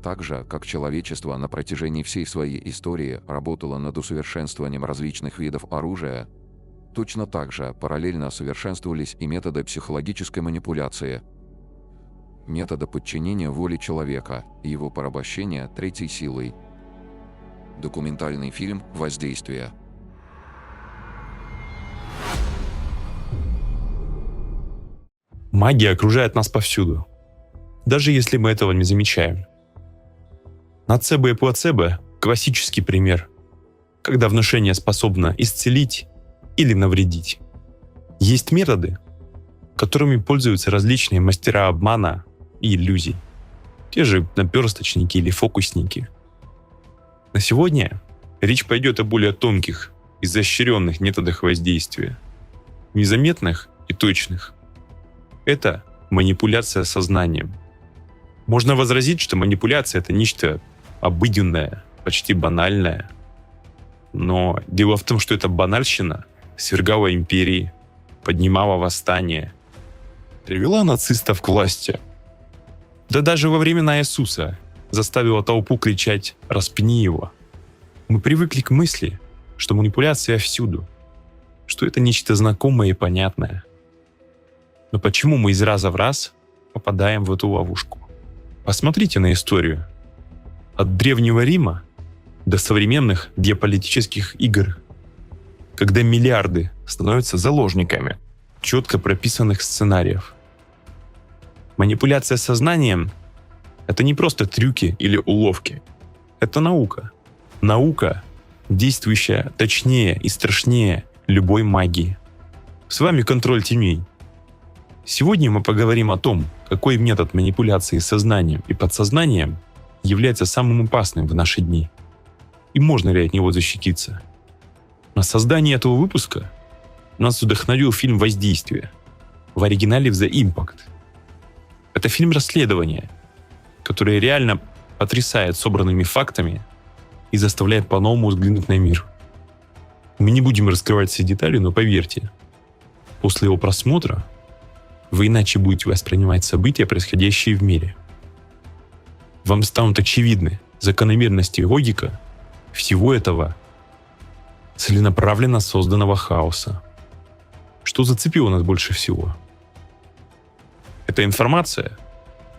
Так же, как человечество на протяжении всей своей истории работало над усовершенствованием различных видов оружия, точно так же параллельно совершенствовались и методы психологической манипуляции, методы подчинения воле человека и его порабощения третьей силой. Документальный фильм «Воздействие». Магия окружает нас повсюду, даже если мы этого не замечаем. Ноцебо и плацебо – классический пример, когда внушение способно исцелить или навредить. Есть методы, которыми пользуются различные мастера обмана и иллюзий, те же наперсточники или фокусники. На сегодня речь пойдет о более тонких, изощренных методах воздействия, незаметных и точных. Это манипуляция сознанием. Можно возразить, что манипуляция – это нечто обыденное, почти банальное. Но дело в том, что эта банальщина свергала империи, поднимала восстание, привела нацистов к власти. Да даже во времена Иисуса заставила толпу кричать «распни его». Мы привыкли к мысли, что манипуляция всюду, что это нечто знакомое и понятное. Но почему мы из раза в раз попадаем в эту ловушку? Посмотрите на историю. От Древнего Рима до современных геополитических игр, когда миллиарды становятся заложниками четко прописанных сценариев. Манипуляция сознанием — это не просто трюки или уловки. Это наука. Наука, действующая точнее и страшнее любой магии. С вами «Контроль теней». Сегодня мы поговорим о том, какой метод манипуляции сознанием и подсознанием является самым опасным в наши дни, и можно ли от него защититься. На создание этого выпуска нас вдохновил фильм «Воздействие», в оригинале «The Impact». Это фильм расследования, который реально потрясает собранными фактами и заставляет по-новому взглянуть на мир. Мы не будем раскрывать все детали, но поверьте, после его просмотра вы иначе будете воспринимать события, происходящие в мире. Вам станут очевидны закономерности и логика всего этого целенаправленно созданного хаоса. Что зацепило нас больше всего? Это информация,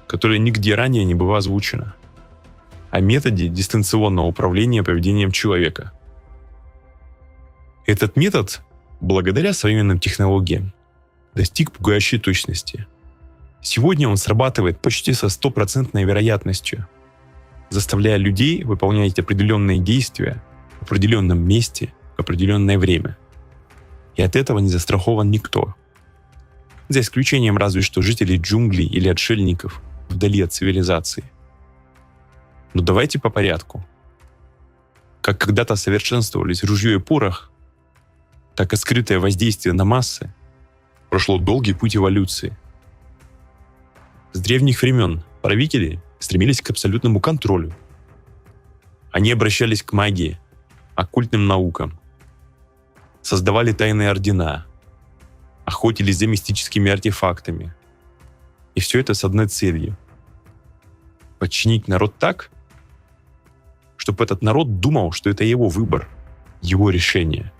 которая нигде ранее не была озвучена, о методе дистанционного управления поведением человека. Этот метод, благодаря современным технологиям, достиг пугающей точности. Сегодня он срабатывает почти со 100% вероятностью, заставляя людей выполнять определенные действия в определенном месте в определенное время. И от этого не застрахован никто. За исключением разве что жителей джунглей или отшельников вдали от цивилизации. Но давайте по порядку. Как когда-то совершенствовались ружье и порох, так и скрытое воздействие на массы прошло долгий путь эволюции. С древних времен правители стремились к абсолютному контролю. Они обращались к магии, оккультным наукам, создавали тайные ордена, охотились за мистическими артефактами. И все это с одной целью — подчинить народ так, чтобы этот народ думал, что это его выбор, его решение.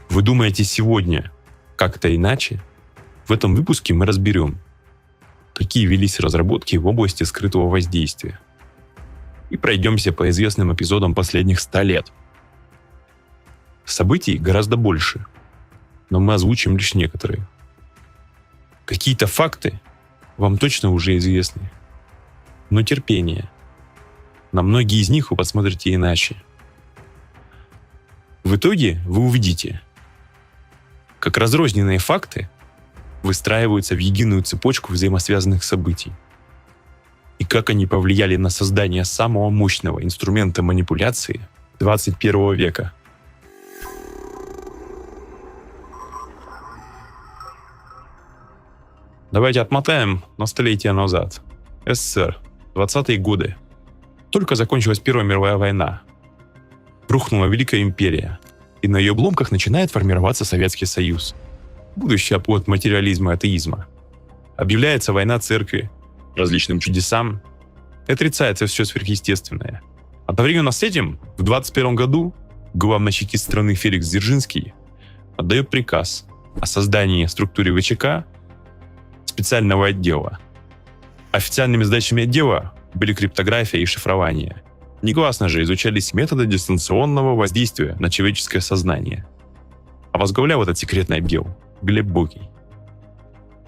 Вы думаете сегодня как-то иначе? В этом выпуске мы разберем, какие велись разработки в области скрытого воздействия. И пройдемся по известным эпизодам последних 100 лет. Событий гораздо больше, но мы озвучим лишь некоторые. Какие-то факты вам точно уже известны, но терпение. На многие из них вы посмотрите иначе. В итоге вы увидите, как разрозненные факты выстраиваются в единую цепочку взаимосвязанных событий, и как они повлияли на создание самого мощного инструмента манипуляции 21 века. Давайте отмотаем на столетия назад. СССР, 20-е годы. Только закончилась Первая мировая война. Рухнула Великая империя, и на ее обломках начинает формироваться Советский Союз. Будущий оплот материализма и атеизма. Объявляется война церкви различным чудесам, и отрицается все сверхъестественное. Одновременно с этим, в 2021 году главный чекист страны Феликс Дзержинский отдает приказ о создании в структуре ВЧК специального отдела. Официальными задачами отдела были криптография и шифрование. Негласно же изучались методы дистанционного воздействия на человеческое сознание. А возглавлял этот секретный отдел Глеб Бокий.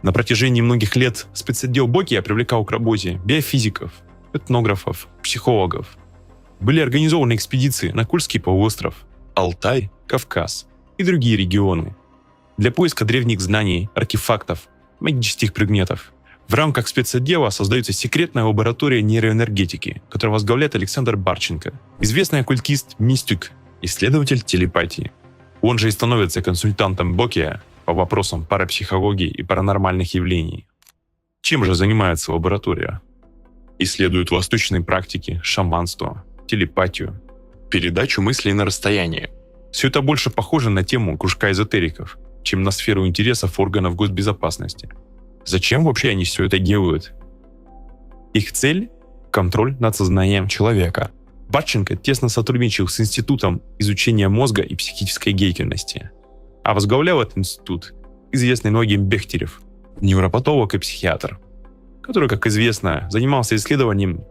На протяжении многих лет спецотдел Бокия привлекал к работе биофизиков, этнографов, психологов. Были организованы экспедиции на Кольский полуостров, Алтай, Кавказ и другие регионы для поиска древних знаний, артефактов, магических предметов. В рамках спецотдела создается секретная лаборатория нейроэнергетики, которую возглавляет Александр Барченко, известный оккультист, мистик, исследователь телепатии. Он же и становится консультантом Бокия по вопросам парапсихологии и паранормальных явлений. Чем же занимается лаборатория? Исследует восточные практики, шаманство, телепатию, передачу мыслей на расстоянии. Все это больше похоже на тему кружка эзотериков, чем на сферу интересов органов госбезопасности. Зачем вообще они все это делают? Их цель – контроль над сознанием человека. Барченко тесно сотрудничал с Институтом изучения мозга и психической деятельности. А возглавлял этот институт известный многим Бехтерев, невропатолог и психиатр, который, как известно, занимался исследованием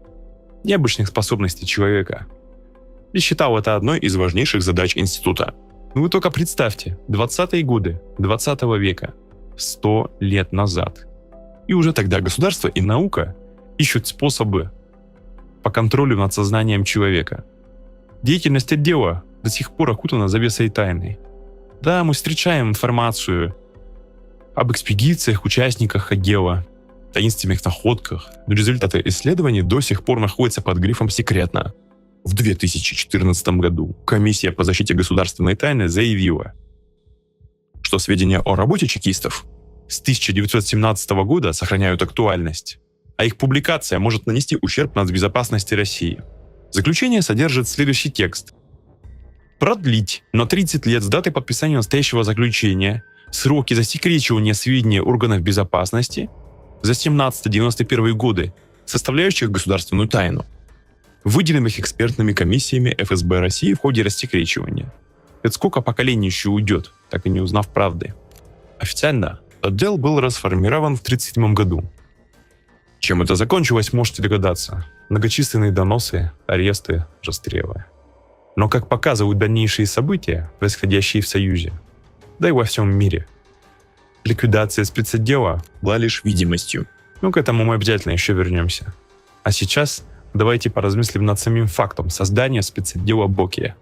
необычных способностей человека и считал это одной из важнейших задач института. Ну вы только представьте, 20-е годы 20 века, 100 лет назад. И уже тогда государство и наука ищут способы по контролю над сознанием человека. Деятельность отдела до сих пор окутана завесой тайны. Да, мы встречаем информацию об экспедициях, участниках отдела, таинственных находках, но результаты исследований до сих пор находятся под грифом «секретно». В 2014 году Комиссия по защите государственной тайны заявила, что сведения о работе чекистов с 1917 года сохраняют актуальность, а их публикация может нанести ущерб нацбезопасности России. Заключение содержит следующий текст. Продлить на 30 лет с даты подписания настоящего заключения сроки засекречивания сведений органов безопасности за 17-91 годы, составляющих государственную тайну, выделенных экспертными комиссиями ФСБ России в ходе рассекречивания. Это сколько поколений еще уйдет, так и не узнав правды. Официально отдел был расформирован в 1937 году. Чем это закончилось, можете догадаться. Многочисленные доносы, аресты, расстрелы. Но как показывают дальнейшие события, происходящие в Союзе, да и во всем мире, ликвидация спецотдела была лишь видимостью. Ну, к этому мы обязательно еще вернемся. А сейчас давайте поразмыслим над самим фактом создания спецотдела Бокия.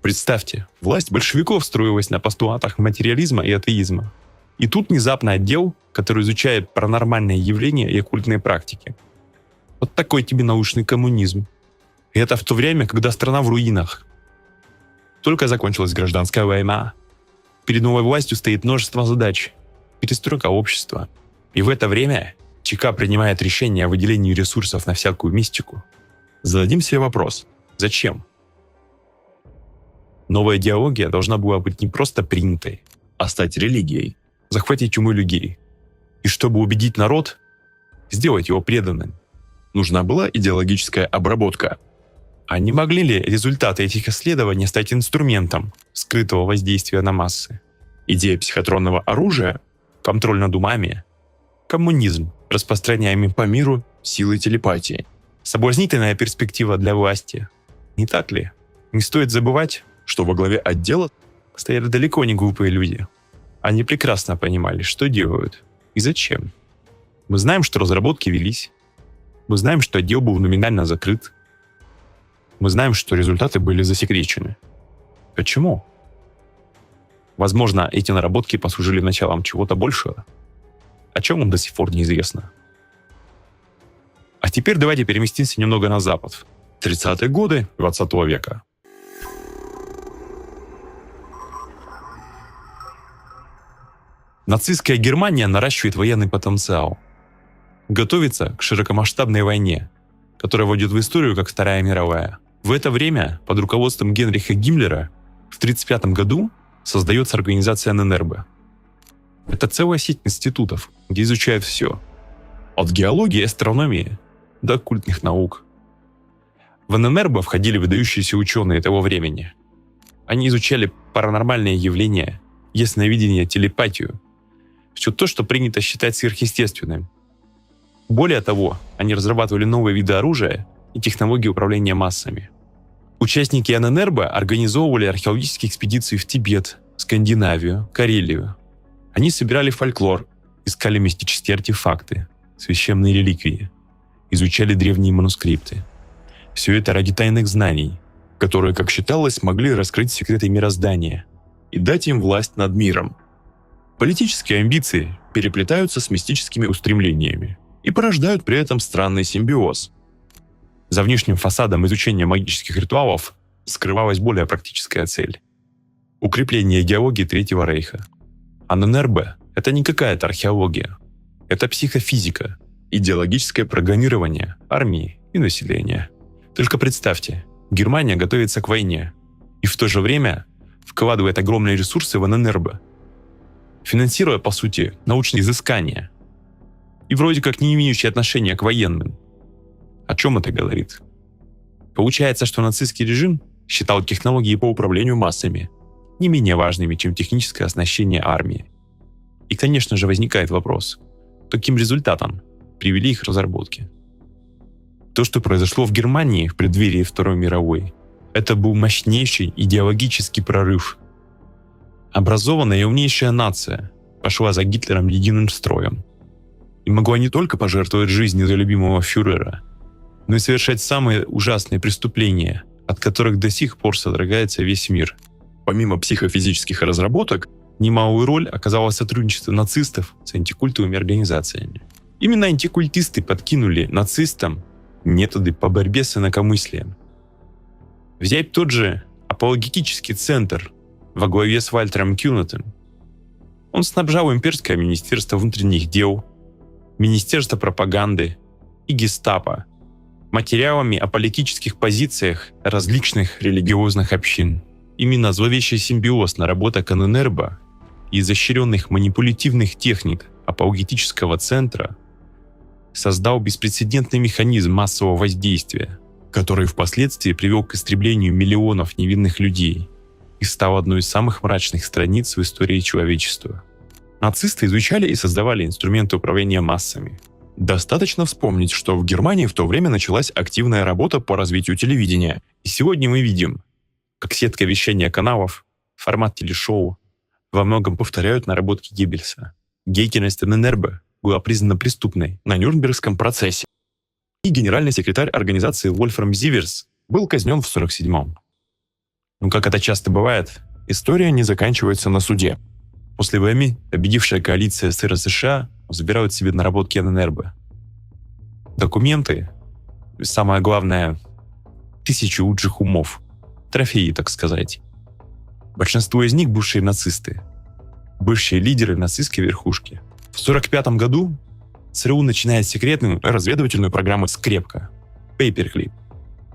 Представьте, власть большевиков строилась на постулатах материализма и атеизма. И тут внезапно отдел, который изучает паранормальные явления и оккультные практики. Вот такой тебе научный коммунизм. И это в то время, когда страна в руинах. Только закончилась гражданская война. Перед новой властью стоит множество задач. Перестройка общества. И в это время ЧК принимает решение о выделении ресурсов на всякую мистику. Зададим себе вопрос. Зачем? Новая идеология должна была быть не просто принятой, а стать религией, захватить умы людей. И чтобы убедить народ, сделать его преданным, нужна была идеологическая обработка. А не могли ли результаты этих исследований стать инструментом скрытого воздействия на массы? Идея психотронного оружия, контроль над умами, коммунизм, распространяемый по миру силой телепатии. Соблазнительная перспектива для власти. Не так ли? Не стоит забывать, что во главе отдела стояли далеко не глупые люди. Они прекрасно понимали, что делают и зачем. Мы знаем, что разработки велись. Мы знаем, что отдел был номинально закрыт. Мы знаем, что результаты были засекречены. Почему? Возможно, эти наработки послужили началом чего-то большего, о чем нам до сих пор неизвестно. А теперь давайте переместимся немного на запад. 30-е годы 20 века. Нацистская Германия наращивает военный потенциал. Готовится к широкомасштабной войне, которая войдет в историю как Вторая мировая. В это время под руководством Генриха Гиммлера в 1935 году создается организация Ненербе. Это целая сеть институтов, где изучают все. От геологии и астрономии до оккультных наук. В ННРБ входили выдающиеся ученые того времени. Они изучали паранормальные явления, ясновидение, телепатию, все то, что принято считать сверхъестественным. Более того, они разрабатывали новые виды оружия и технологии управления массами. Участники ННРБ организовывали археологические экспедиции в Тибет, Скандинавию, Карелию. Они собирали фольклор, искали мистические артефакты, священные реликвии, изучали древние манускрипты. Все это ради тайных знаний, которые, как считалось, могли раскрыть секреты мироздания и дать им власть над миром. Политические амбиции переплетаются с мистическими устремлениями и порождают при этом странный симбиоз. За внешним фасадом изучения магических ритуалов скрывалась более практическая цель – укрепление идеологии Третьего Рейха. А ННРБ – это не какая-то археология, это психофизика, идеологическое программирование армии и населения. Только представьте, Германия готовится к войне и в то же время вкладывает огромные ресурсы в ННРБ, финансируя, по сути, научные изыскания и вроде как не имеющие отношения к военным. О чем это говорит? Получается, что нацистский режим считал технологии по управлению массами не менее важными, чем техническое оснащение армии. И, конечно же, возникает вопрос, каким результатом привели их разработки? То, что произошло в Германии в преддверии Второй мировой, это был мощнейший идеологический прорыв. Образованная и умнейшая нация пошла за Гитлером единым строем и могла не только пожертвовать жизнью за любимого фюрера, но и совершать самые ужасные преступления, от которых до сих пор содрогается весь мир. Помимо психофизических разработок, немалую роль оказало сотрудничество нацистов с антикультовыми организациями. Именно антикультисты подкинули нацистам методы по борьбе с инакомыслием. Взять тот же апологетический центр во главе с Вальтером Кюнотом. Он снабжал имперское министерство внутренних дел, министерство пропаганды и гестапо материалами о политических позициях различных религиозных общин. Именно зловещий симбиоз наработок ННРБ и изощренных манипулятивных техник апологетического центра создал беспрецедентный механизм массового воздействия, который впоследствии привел к истреблению миллионов невинных людей и стал одной из самых мрачных страниц в истории человечества. Нацисты изучали и создавали инструменты управления массами. Достаточно вспомнить, что в Германии в то время началась активная работа по развитию телевидения. И сегодня мы видим, как сетка вещания каналов, формат телешоу во многом повторяют наработки Геббельса. Деятельность ННРБ была признана преступной на Нюрнбергском процессе. И генеральный секретарь организации Вольфрам Зиверс был казнен в 1947-м. Но, как это часто бывает, история не заканчивается на суде. После войны победившая коалиция СССР и США забирают себе наработки ННРБ. Документы, самое главное, тысячи лучших умов, трофеи, так сказать. Большинство из них бывшие нацисты, бывшие лидеры нацистской верхушки. В 1945 году ЦРУ начинает секретную разведывательную программу «Скрепка» Paperclip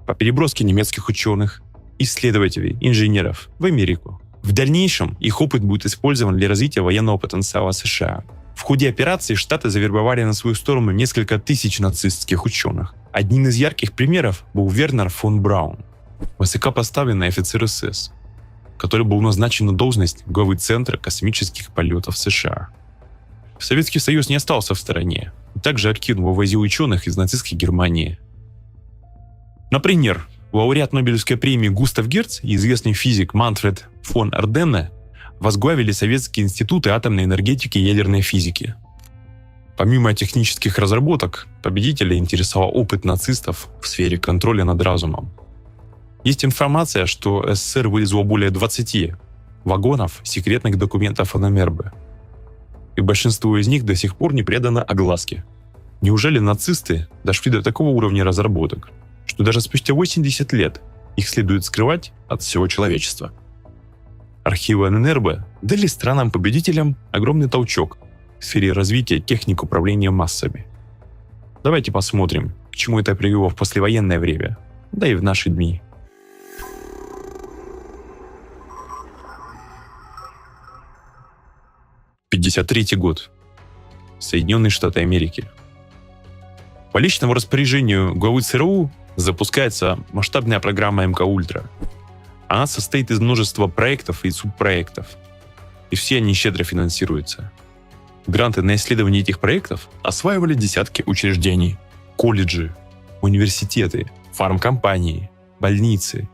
по переброске немецких ученых, исследователей, инженеров в Америку. В дальнейшем их опыт будет использован для развития военного потенциала США. В ходе операции Штаты завербовали на свою сторону несколько тысяч нацистских ученых. Одним из ярких примеров был Вернер фон Браун, высокопоставленный офицер СС, который был назначен на должность главы Центра космических полетов США. Советский Союз не остался в стороне и также активно вывозил ученых из нацистской Германии. Например, лауреат Нобелевской премии Густав Герц и известный физик Манфред фон Арденне возглавили советские институты атомной энергетики и ядерной физики. Помимо технических разработок, победителя интересовал опыт нацистов в сфере контроля над разумом. Есть информация, что СССР вывезло более 20 вагонов секретных документов ННРБ, и большинство из них до сих пор не предано огласке. Неужели нацисты дошли до такого уровня разработок, что даже спустя 80 лет их следует скрывать от всего человечества? Архивы ННРБ дали странам-победителям огромный толчок в сфере развития техник управления массами. Давайте посмотрим, к чему это привело в послевоенное время, да и в наши дни. '53 год. Соединенные Штаты Америки. По личному распоряжению главы ЦРУ запускается масштабная программа МК-Ультра. Она состоит из множества проектов и субпроектов. И все они щедро финансируются. Гранты на исследование этих проектов осваивали десятки учреждений. Колледжи, университеты, фармкомпании, больницы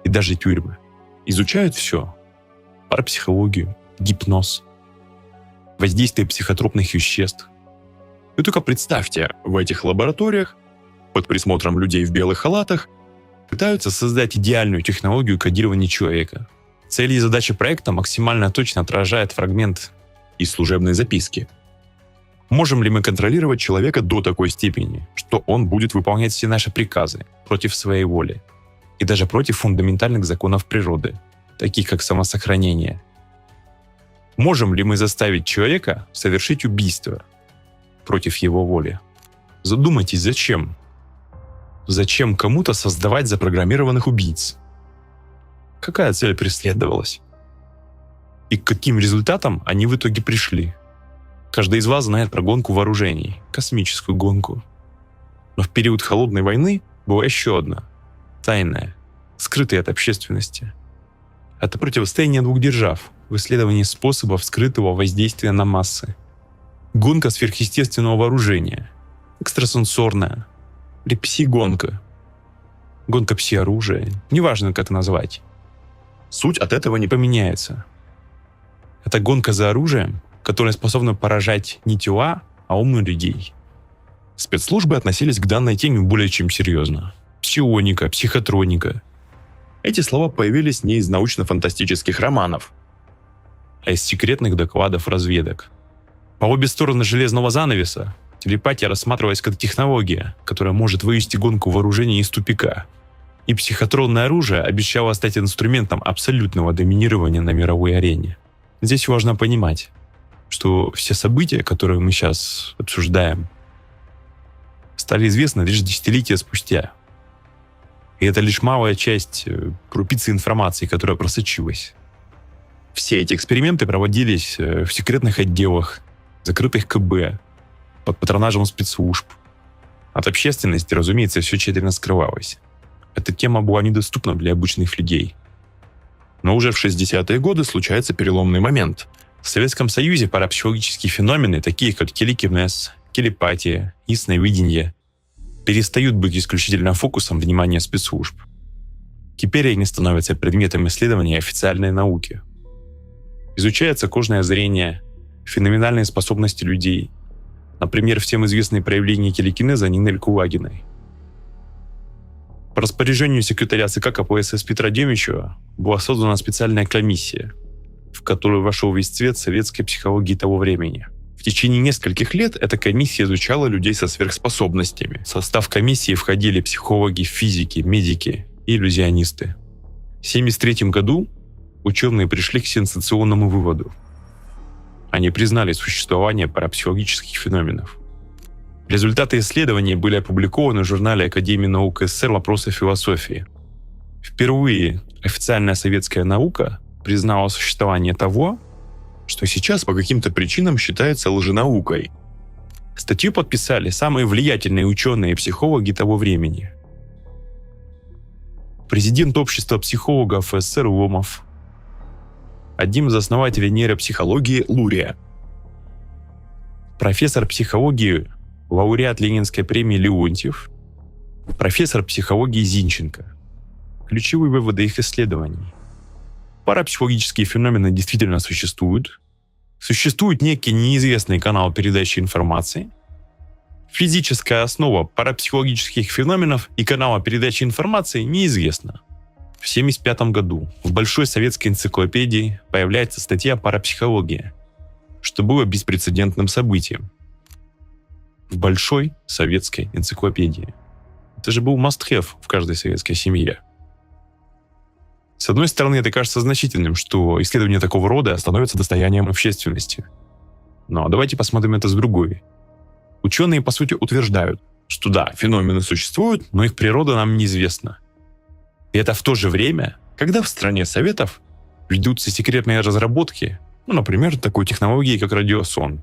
и даже тюрьмы. Изучают все. Парапсихологию, гипноз, воздействие психотропных веществ. Вы только представьте, в этих лабораториях под присмотром людей в белых халатах пытаются создать идеальную технологию кодирования человека. Цели и задачи проекта максимально точно отражают фрагмент из служебной записки. Можем ли мы контролировать человека до такой степени, что он будет выполнять все наши приказы против своей воли и даже против фундаментальных законов природы, таких как самосохранение? Можем ли мы заставить человека совершить убийство против его воли? Задумайтесь, зачем? Зачем кому-то создавать запрограммированных убийц? Какая цель преследовалась? И к каким результатам они в итоге пришли? Каждый из вас знает про гонку вооружений, космическую гонку. Но в период Холодной войны была еще одна, тайная, скрытая от общественности. Это противостояние двух держав в исследовании способов скрытого воздействия на массы. Гонка сверхъестественного вооружения, экстрасенсорная, или пси-гонка, гонка пси-оружия, неважно, как это назвать. Суть от этого не поменяется. Это гонка за оружием, которая способна поражать не тела, а умных людей. Спецслужбы относились к данной теме более чем серьезно. Псионика, психотроника. Эти слова появились не из научно-фантастических романов, а из секретных докладов разведок. По обе стороны железного занавеса телепатия рассматривалась как технология, которая может вывести гонку вооружений из тупика. И психотронное оружие обещало стать инструментом абсолютного доминирования на мировой арене. Здесь важно понимать, что все события, которые мы сейчас обсуждаем, стали известны лишь десятилетия спустя. И это лишь малая часть крупицы информации, которая просочилась. Все эти эксперименты проводились в секретных отделах, закрытых КБ, под патронажем спецслужб. От общественности, разумеется, все тщательно скрывалось. Эта тема была недоступна для обычных людей. Но уже в 60-е годы случается переломный момент. В Советском Союзе парапсихологические феномены, такие как телекинез, телепатия, ясновидение, перестают быть исключительно фокусом внимания спецслужб. Теперь они становятся предметом исследования официальной науки. Изучается кожное зрение, феноменальные способности людей, например, всем известные проявления телекинеза Нины Кулагиной. По распоряжению секретаря ЦК КПСС Петра Демичева была создана специальная комиссия, в которую вошел весь цвет советской психологии того времени. В течение нескольких лет эта комиссия изучала людей со сверхспособностями. В состав комиссии входили психологи, физики, медики и иллюзионисты. В 1973 году ученые пришли к сенсационному выводу. Они признали существование парапсихологических феноменов. Результаты исследования были опубликованы в журнале Академии наук СССР «Вопросы философии». Впервые официальная советская наука признала существование того, что сейчас по каким-то причинам считается лженаукой. Статью подписали самые влиятельные ученые и психологи того времени. Президент общества психологов СССР Ломов, один из основателей нейропсихологии Лурия, профессор психологии, лауреат Ленинской премии Леонтьев, профессор психологии Зинченко. Ключевые выводы их исследований. Парапсихологические феномены действительно существуют. Существует некий неизвестный канал передачи информации. Физическая основа парапсихологических феноменов и канала передачи информации неизвестна. В 1975 году в Большой советской энциклопедии появляется статья «Парапсихология», что было беспрецедентным событием. В Большой советской энциклопедии. Это же был must-have в каждой советской семье. С одной стороны, это кажется значительным, что исследование такого рода становится достоянием общественности. Но давайте посмотрим это с другой. Ученые, по сути, утверждают, что да, феномены существуют, но их природа нам неизвестна. И это в то же время, когда в стране Советов ведутся секретные разработки, например, такой технологии, как радиосон.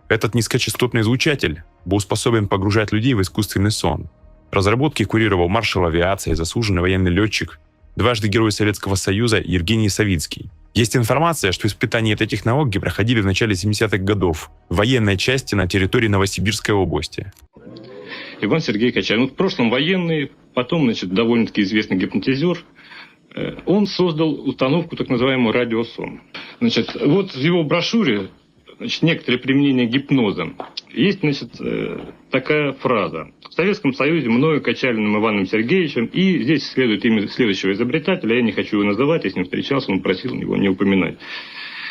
Этот низкочастотный излучатель был способен погружать людей в искусственный сон. Разработки курировал маршал авиации, заслуженный военный летчик, дважды Герой Советского Союза Евгений Савицкий. Есть информация, что испытания этой технологии проходили в начале 70-х годов в военной части на территории Новосибирской области. Иван Сергей Качалин. В прошлом военный, потом, довольно-таки известный гипнотизер. Он создал установку, так называемую радиосон. Вот в его брошюре некоторые применения гипноза. Есть, такая фраза. В Советском Союзе мною Качалиным Иваном Сергеевичем, и здесь следует имя следующего изобретателя, я не хочу его называть, я с ним встречался, он просил его не упоминать.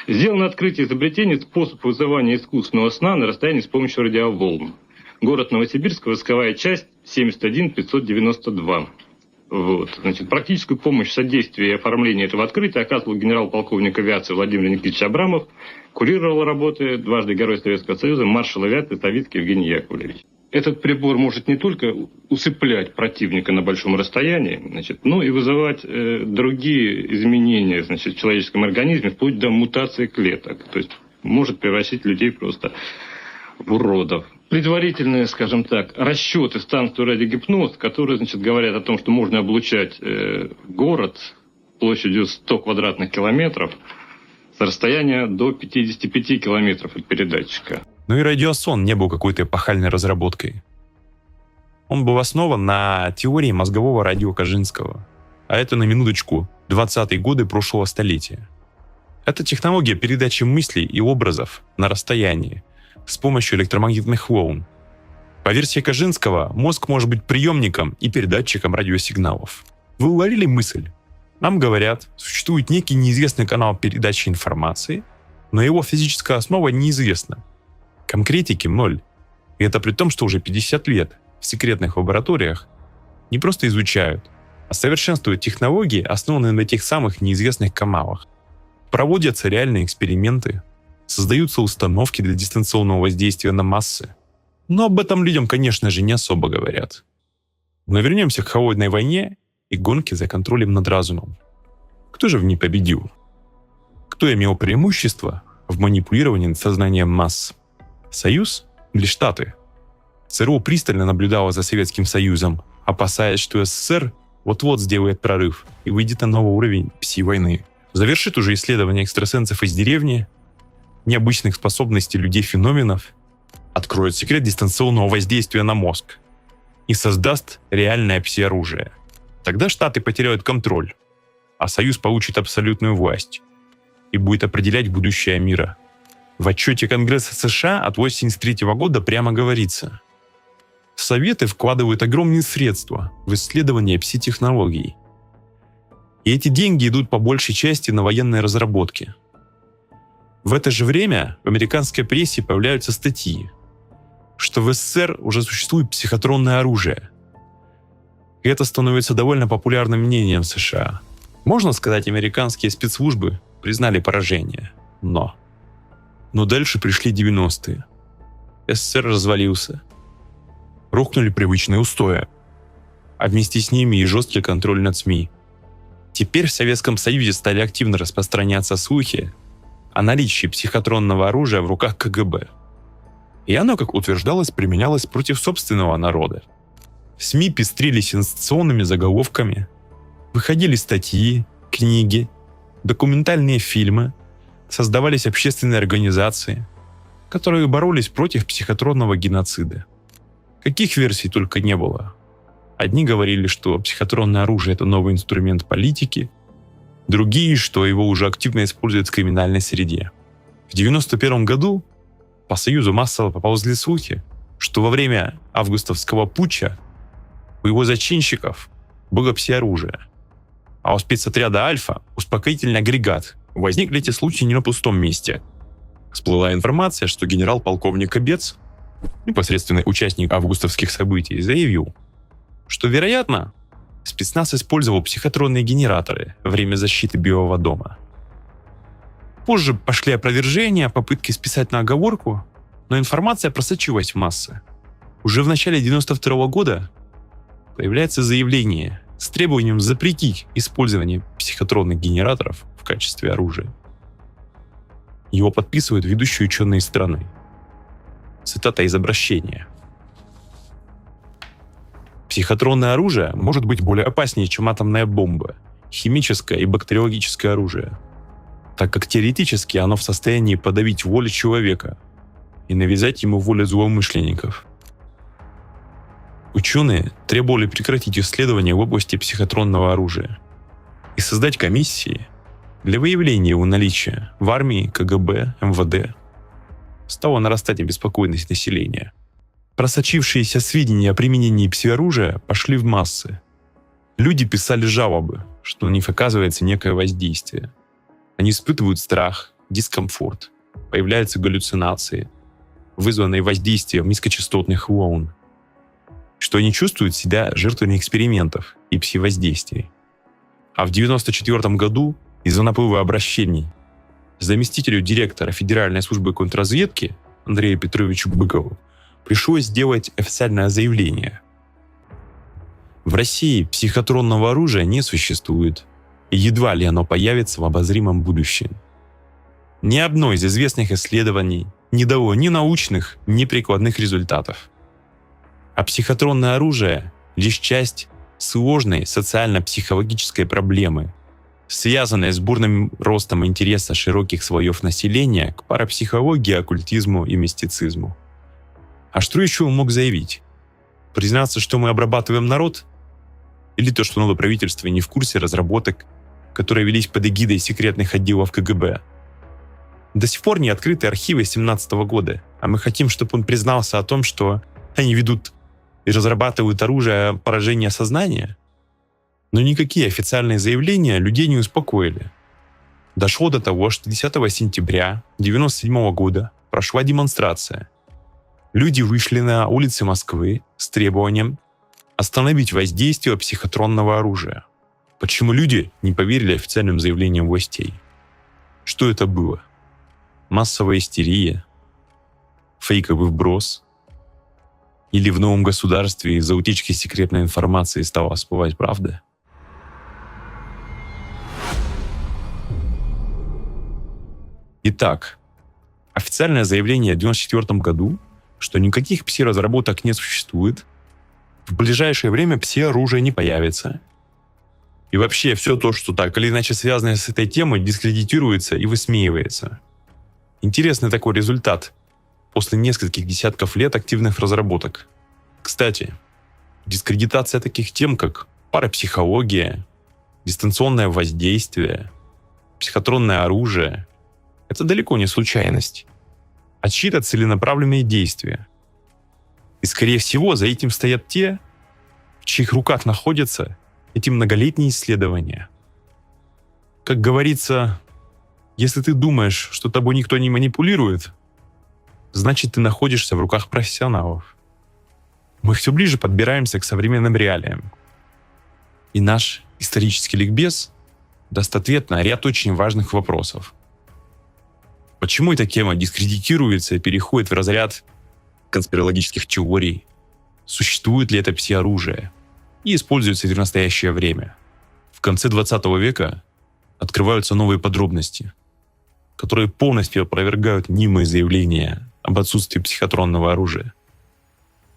Сделано открытие изобретения способ вызывания искусственного сна на расстоянии с помощью радиоволн. Город Новосибирск, войсковая часть 71592. Практическую помощь в содействии и оформлении этого открытия оказывал генерал-полковник авиации Владимир Никитич Абрамов, курировал работы дважды Герой Советского Союза маршал авиации Савицкий Евгений Яковлевич. Этот прибор может не только усыплять противника на большом расстоянии, но и вызывать другие изменения в человеческом организме, вплоть до мутации клеток. То есть может превратить людей просто в уродов. Предварительные, расчеты станции радиогипноз, которые, говорят о том, что можно облучать город площадью 100 квадратных километров с расстояния до 55 километров от передатчика. Но и радиосон не был какой-то эпохальной разработкой. Он был основан на теории мозгового радио Кажинского. А это, на минуточку, 20-е годы прошлого столетия. Это технология передачи мыслей и образов на расстоянии с помощью электромагнитных волн. По версии Кажинского, мозг может быть приемником и передатчиком радиосигналов. Вы уловили мысль? Нам говорят, существует некий неизвестный канал передачи информации, но его физическая основа неизвестна. Конкретики ноль. И это при том, что уже 50 лет в секретных лабораториях не просто изучают, а совершенствуют технологии, основанные на тех самых неизвестных каналах. Проводятся реальные эксперименты, создаются установки для дистанционного воздействия на массы. Но об этом людям, конечно же, не особо говорят. Но вернемся к холодной войне и гонке за контролем над разумом. Кто же в ней победил? Кто имел преимущество в манипулировании над сознанием масс? Союз или Штаты? ЦРУ пристально наблюдала за Советским Союзом, опасаясь, что СССР вот-вот сделает прорыв и выйдет на новый уровень пси-войны. Завершит уже исследование экстрасенсов из деревни, необычных способностей людей-феноменов, откроет секрет дистанционного воздействия на мозг и создаст реальное пси-оружие. Тогда Штаты потеряют контроль, а Союз получит абсолютную власть и будет определять будущее мира. В отчете Конгресса США от 1983 года прямо говорится: Советы вкладывают огромные средства в исследование пси-технологий. И эти деньги идут по большей части на военные разработки. В это же время в американской прессе появляются статьи, что в СССР уже существует психотронное оружие. И это становится довольно популярным мнением в США. Можно сказать, американские спецслужбы признали поражение. Но дальше пришли 90-е. СССР развалился. Рухнули привычные устои. А вместе с ними и жесткий контроль над СМИ. Теперь в Советском Союзе стали активно распространяться слухи о наличии психотронного оружия в руках КГБ. И оно, как утверждалось, применялось против собственного народа. СМИ пестрили сенсационными заголовками, выходили статьи, книги, документальные фильмы, создавались общественные организации, которые боролись против психотронного геноцида. Каких версий только не было. Одни говорили, что психотронное оружие — это новый инструмент политики, другие, что его уже активно используют в криминальной среде. В 1991 году по Союзу массово поползли слухи, что во время августовского путча у его зачинщиков было пси-оружие, а у спецотряда «Альфа» успокоительный агрегат. Возникли эти случаи не на пустом месте. Всплыла информация, что генерал-полковник Кобец, непосредственный участник августовских событий, заявил, что, вероятно, спецназ использовал психотронные генераторы во время защиты Белого дома. Позже пошли опровержения, попытки списать на оговорку, но информация просочилась в массы. Уже в начале 1992 года появляется заявление с требованием запретить использование психотронных генераторов в качестве оружия. Его подписывают ведущие ученые страны. Цитата из обращения. Психотронное оружие может быть более опаснее, чем атомная бомба, химическое и бактериологическое оружие, так как теоретически оно в состоянии подавить волю человека и навязать ему волю злоумышленников. Ученые требовали прекратить исследования в области психотронного оружия и создать комиссии для выявления его наличия в армии, КГБ, МВД. Стала нарастать обеспокоенность населения. Просочившиеся сведения о применении псиоружия пошли в массы. Люди писали жалобы, что на них оказывается некое воздействие. Они испытывают страх, дискомфорт, появляются галлюцинации, вызванные воздействием низкочастотных волн, что они чувствуют себя жертвами экспериментов и пси-воздействий. А в 1994 году из-за наплыва обращений заместителю директора Федеральной службы контрразведки Андрею Петровичу Быкову пришлось сделать официальное заявление. В России психотронного оружия не существует, и едва ли оно появится в обозримом будущем. Ни одно из известных исследований не дало ни научных, ни прикладных результатов. А психотронное оружие — лишь часть сложной социально-психологической проблемы, связанной с бурным ростом интереса широких слоев населения к парапсихологии, оккультизму и мистицизму. А что еще он мог заявить? Признаться, что мы обрабатываем народ? Или то, что новое правительство не в курсе разработок, которые велись под эгидой секретных отделов КГБ? До сих пор не открыты архивы 2017 года, а мы хотим, чтобы он признался о том, что они ведут и разрабатывают оружие поражения сознания? Но никакие официальные заявления людей не успокоили. Дошло до того, что 10 сентября 1997 года прошла демонстрация. Люди вышли на улицы Москвы с требованием остановить воздействие психотронного оружия. Почему люди не поверили официальным заявлениям властей? Что это было? Массовая истерия? Фейковый вброс? Или в новом государстве из-за утечки секретной информации стала всплывать правда? Итак, официальное заявление в 1994 году, что никаких пси-разработок не существует, в ближайшее время пси-оружие не появится. И вообще все то, что так или иначе связано с этой темой, дискредитируется и высмеивается. Интересный такой результат после нескольких десятков лет активных разработок. Кстати, дискредитация таких тем, как парапсихология, дистанционное воздействие, психотронное оружие — это далеко не случайность, а чьи-то целенаправленные действия. И, скорее всего, за этим стоят те, в чьих руках находятся эти многолетние исследования. Как говорится, если ты думаешь, что тобой никто не манипулирует, значит, ты находишься в руках профессионалов. Мы все ближе подбираемся к современным реалиям. И наш исторический ликбез даст ответ на ряд очень важных вопросов. Почему эта тема дискредитируется и переходит в разряд конспирологических теорий? Существует ли это пси-оружие? И используется ли в настоящее время? В конце 20 века открываются новые подробности, которые полностью опровергают мнимые заявления об отсутствии психотронного оружия.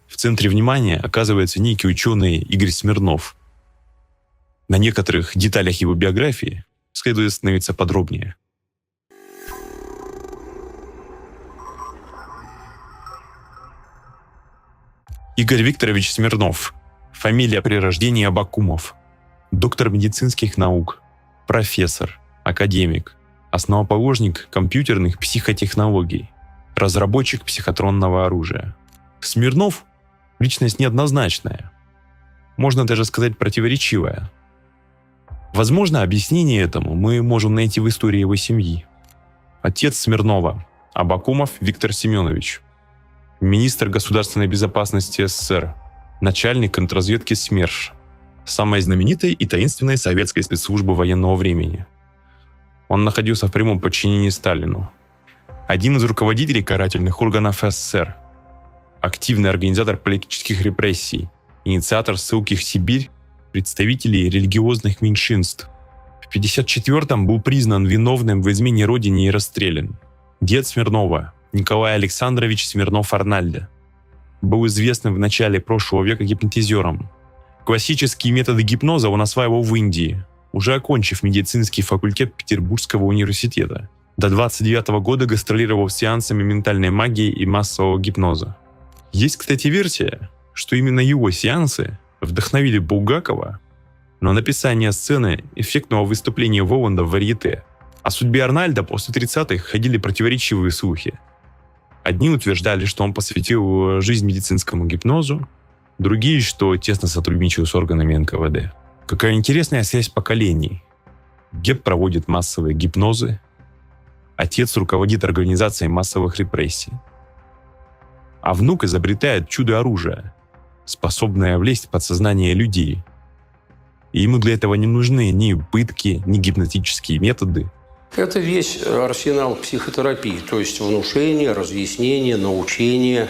В центре внимания оказывается некий ученый Игорь Смирнов. На некоторых деталях его биографии следует остановиться подробнее. Игорь Викторович Смирнов. Фамилия при рождении Абакумов. Доктор медицинских наук, профессор, академик, основоположник компьютерных психотехнологий, разработчик психотронного оружия. Смирнов — личность неоднозначная, можно даже сказать противоречивая. Возможно, объяснение этому мы можем найти в истории его семьи. Отец Смирнова — Абакумов Виктор Семенович, министр государственной безопасности СССР, начальник контрразведки СМЕРШ, самой знаменитой и таинственной советской спецслужбы военного времени. Он находился в прямом подчинении Сталину. Один из руководителей карательных органов СССР, активный организатор политических репрессий, инициатор ссылки в Сибирь представителей религиозных меньшинств. В 1954-м был признан виновным в измене родине и расстрелян. Дед Смирнова, Николай Александрович Смирнов-Арнальде, был известным в начале прошлого века гипнотизером, Классические методы гипноза он осваивал в Индии, уже окончив медицинский факультет Петербургского университета. До 29 года гастролировал с сеансами ментальной магии и массового гипноза. Есть, кстати, версия, что именно его сеансы вдохновили Булгакова на написание сцены эффектного выступления Воланда в варьете. О судьбе Арнольда после 30-х ходили противоречивые слухи. Одни утверждали, что он посвятил жизнь медицинскому гипнозу, другие, что тесно сотрудничал с органами НКВД. Какая интересная связь поколений. Дед проводит массовые гипнозы, отец руководит организацией массовых репрессий. А внук изобретает чудо-оружие, способное влезть в подсознание людей. И ему для этого не нужны ни пытки, ни гипнотические методы. Это весь арсенал психотерапии, то есть внушение, разъяснение, научение.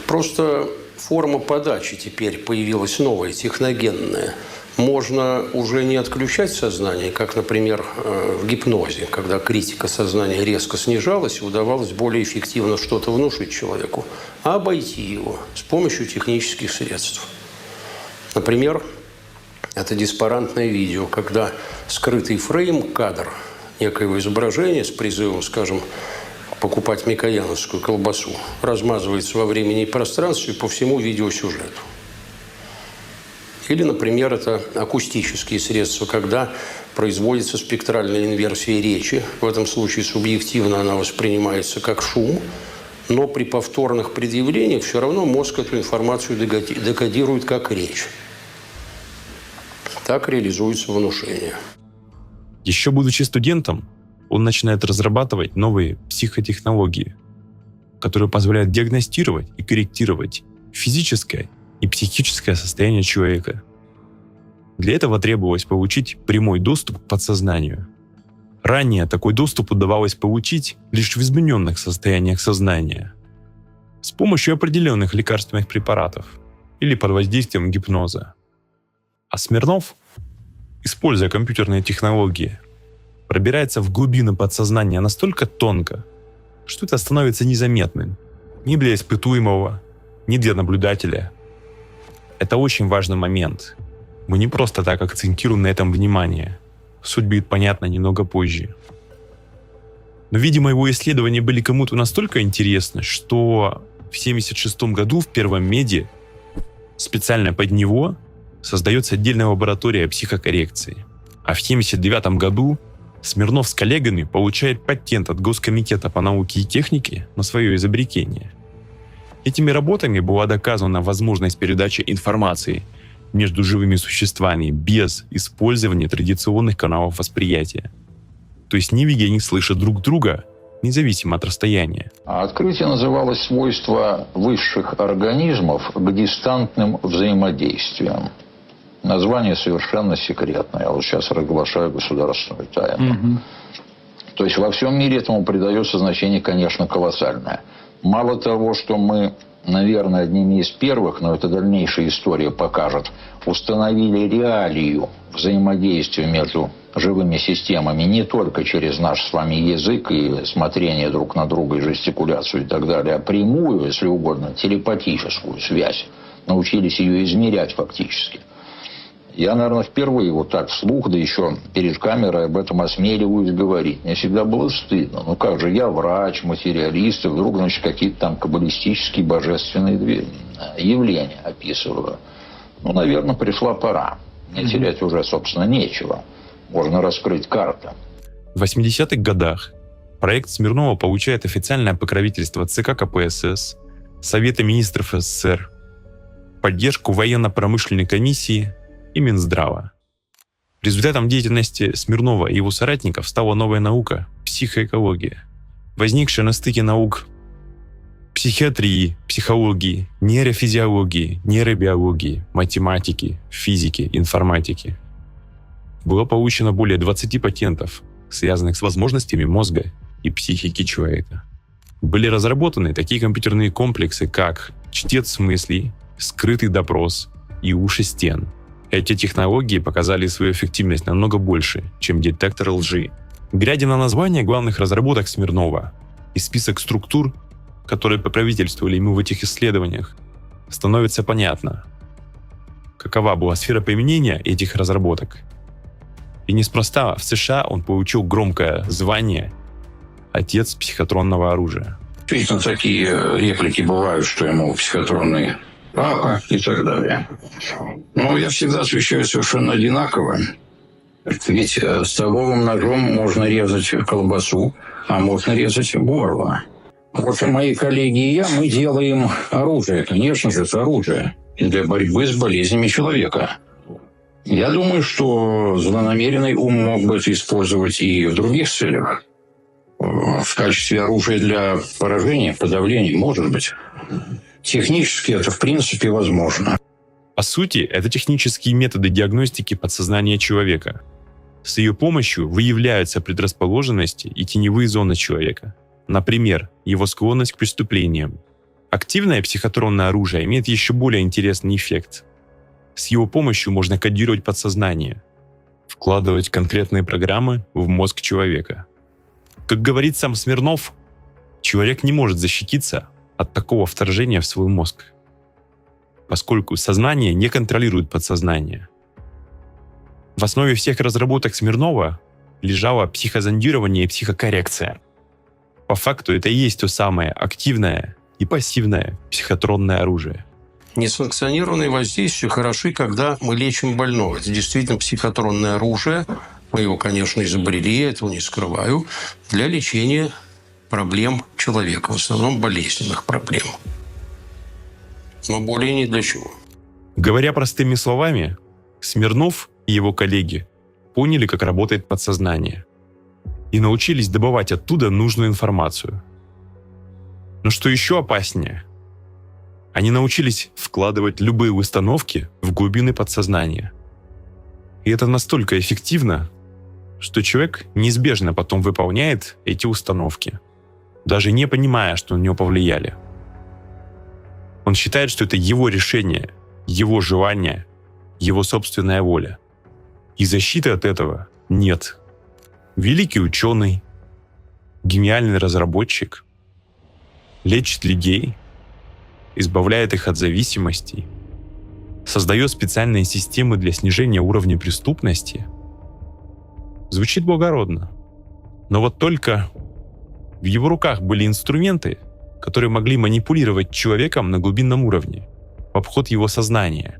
Просто форма подачи теперь появилась новая, техногенная. Можно уже не отключать сознание, как, например, в гипнозе, когда критика сознания резко снижалась, и удавалось более эффективно что-то внушить человеку, а обойти его с помощью технических средств. Например, это диспарантное видео, когда скрытый фрейм, кадр некоего изображения с призывом, скажем, покупать микояновскую колбасу, размазывается во времени и пространстве по всему видеосюжету. Или, например, это акустические средства, когда производится спектральная инверсия речи. В этом случае субъективно она воспринимается как шум, но при повторных предъявлениях все равно мозг эту информацию декодирует как речь. Так реализуется внушение. Еще будучи студентом, он начинает разрабатывать новые психотехнологии, которые позволяют диагностировать и корректировать физическое и психическое состояние человека. Для этого требовалось получить прямой доступ к подсознанию. Ранее такой доступ удавалось получить лишь в измененных состояниях сознания, с помощью определенных лекарственных препаратов или под воздействием гипноза. А Смирнов, используя компьютерные технологии, пробирается в глубины подсознания настолько тонко, что это становится незаметным ни для испытуемого, ни для наблюдателя. Это очень важный момент. Мы не просто так акцентируем на этом внимание. Суть будет понятна немного позже. Но, видимо, его исследования были кому-то настолько интересны, что в 1976 году в Первом меде специально под него создается отдельная лаборатория психокоррекции. А в 1979 году Смирнов с коллегами получает патент от Госкомитета по науке и технике на свое изобретение. Этими работами была доказана возможность передачи информации между живыми существами без использования традиционных каналов восприятия. То есть ни видя, ни слыша друг друга, независимо от расстояния. Открытие называлось «Свойства высших организмов к дистантным взаимодействиям». Название совершенно секретное. Я вот сейчас разглашаю государственную тайну. То есть во всем мире этому придается значение, конечно, колоссальное. Мало того, что мы, наверное, одними из первых, но это дальнейшая история покажет, установили реалию взаимодействия между живыми системами не только через наш с вами язык и смотрение друг на друга и жестикуляцию и так далее, а прямую, если угодно, телепатическую связь. Научились ее измерять фактически. Я, наверное, впервые вот так вслух, да еще перед камерой об этом осмеливаюсь говорить. Мне всегда было стыдно. Ну как же, я врач, материалист, и вдруг, значит, какие-то там каббалистические божественные явления описываю. Ну, наверное, пришла пора. Мне терять уже, собственно, нечего. Можно раскрыть карты. В 80-х годах проект Смирнова получает официальное покровительство ЦК КПСС, Совета министров СССР, поддержку военно-промышленной комиссии и Минздрава. Результатом деятельности Смирнова и его соратников стала новая наука – психоэкология, возникшая на стыке наук психиатрии, психологии, нейрофизиологии, нейробиологии, математики, физики, информатики. Было получено более 20 патентов, связанных с возможностями мозга и психики человека. Были разработаны такие компьютерные комплексы, как чтец мыслей, скрытый допрос и уши стен. Эти технологии показали свою эффективность намного больше, чем детектор лжи. Глядя на название главных разработок Смирнова и список структур, которые покровительствовали ему в этих исследованиях, становится понятно. какова была сфера применения этих разработок. И неспроста в США он получил громкое звание «Отец психотронного оружия». Действительно, такие реплики бывают, что ему психотронный папа и так далее. Но я всегда отвечаю совершенно одинаково. Ведь столовым ножом можно резать колбасу, а можно резать горло. Вот мои коллеги и я, мы делаем оружие. Конечно же, это оружие для борьбы с болезнями человека. Я думаю, что злонамеренный ум мог бы это использовать и в других целях. В качестве оружия для поражения, подавления, может быть. Технически это, в принципе, возможно. По сути, это технические методы диагностики подсознания человека. С ее помощью выявляются предрасположенности и теневые зоны человека. Например, его склонность к преступлениям. Активное психотронное оружие имеет еще более интересный эффект. С его помощью можно кодировать подсознание, вкладывать конкретные программы в мозг человека. Как говорит сам Смирнов, человек не может защититься от такого вторжения в свой мозг, поскольку сознание не контролирует подсознание. В основе всех разработок Смирнова лежало психозондирование и психокоррекция. По факту это и есть то самое активное и пассивное психотронное оружие. Несанкционированные воздействия хороши, когда мы лечим больного. Это действительно психотронное оружие. Мы его, конечно, изобрели, я этого не скрываю, для лечения проблем человека, в основном болезненных проблем. Но более ни для чего. Говоря простыми словами, Смирнов и его коллеги поняли, как работает подсознание, и научились добывать оттуда нужную информацию. Но что еще опаснее, они научились вкладывать любые установки в глубины подсознания. И это настолько эффективно, что человек неизбежно потом выполняет эти установки, даже не понимая, что на него повлияли. Он считает, что это его решение, его желание, его собственная воля. И защиты от этого нет. Великий ученый, гениальный разработчик лечит людей, избавляет их от зависимостей, создает специальные системы для снижения уровня преступности. Звучит благородно. Но вот только в его руках были инструменты, которые могли манипулировать человеком на глубинном уровне, в обход его сознания.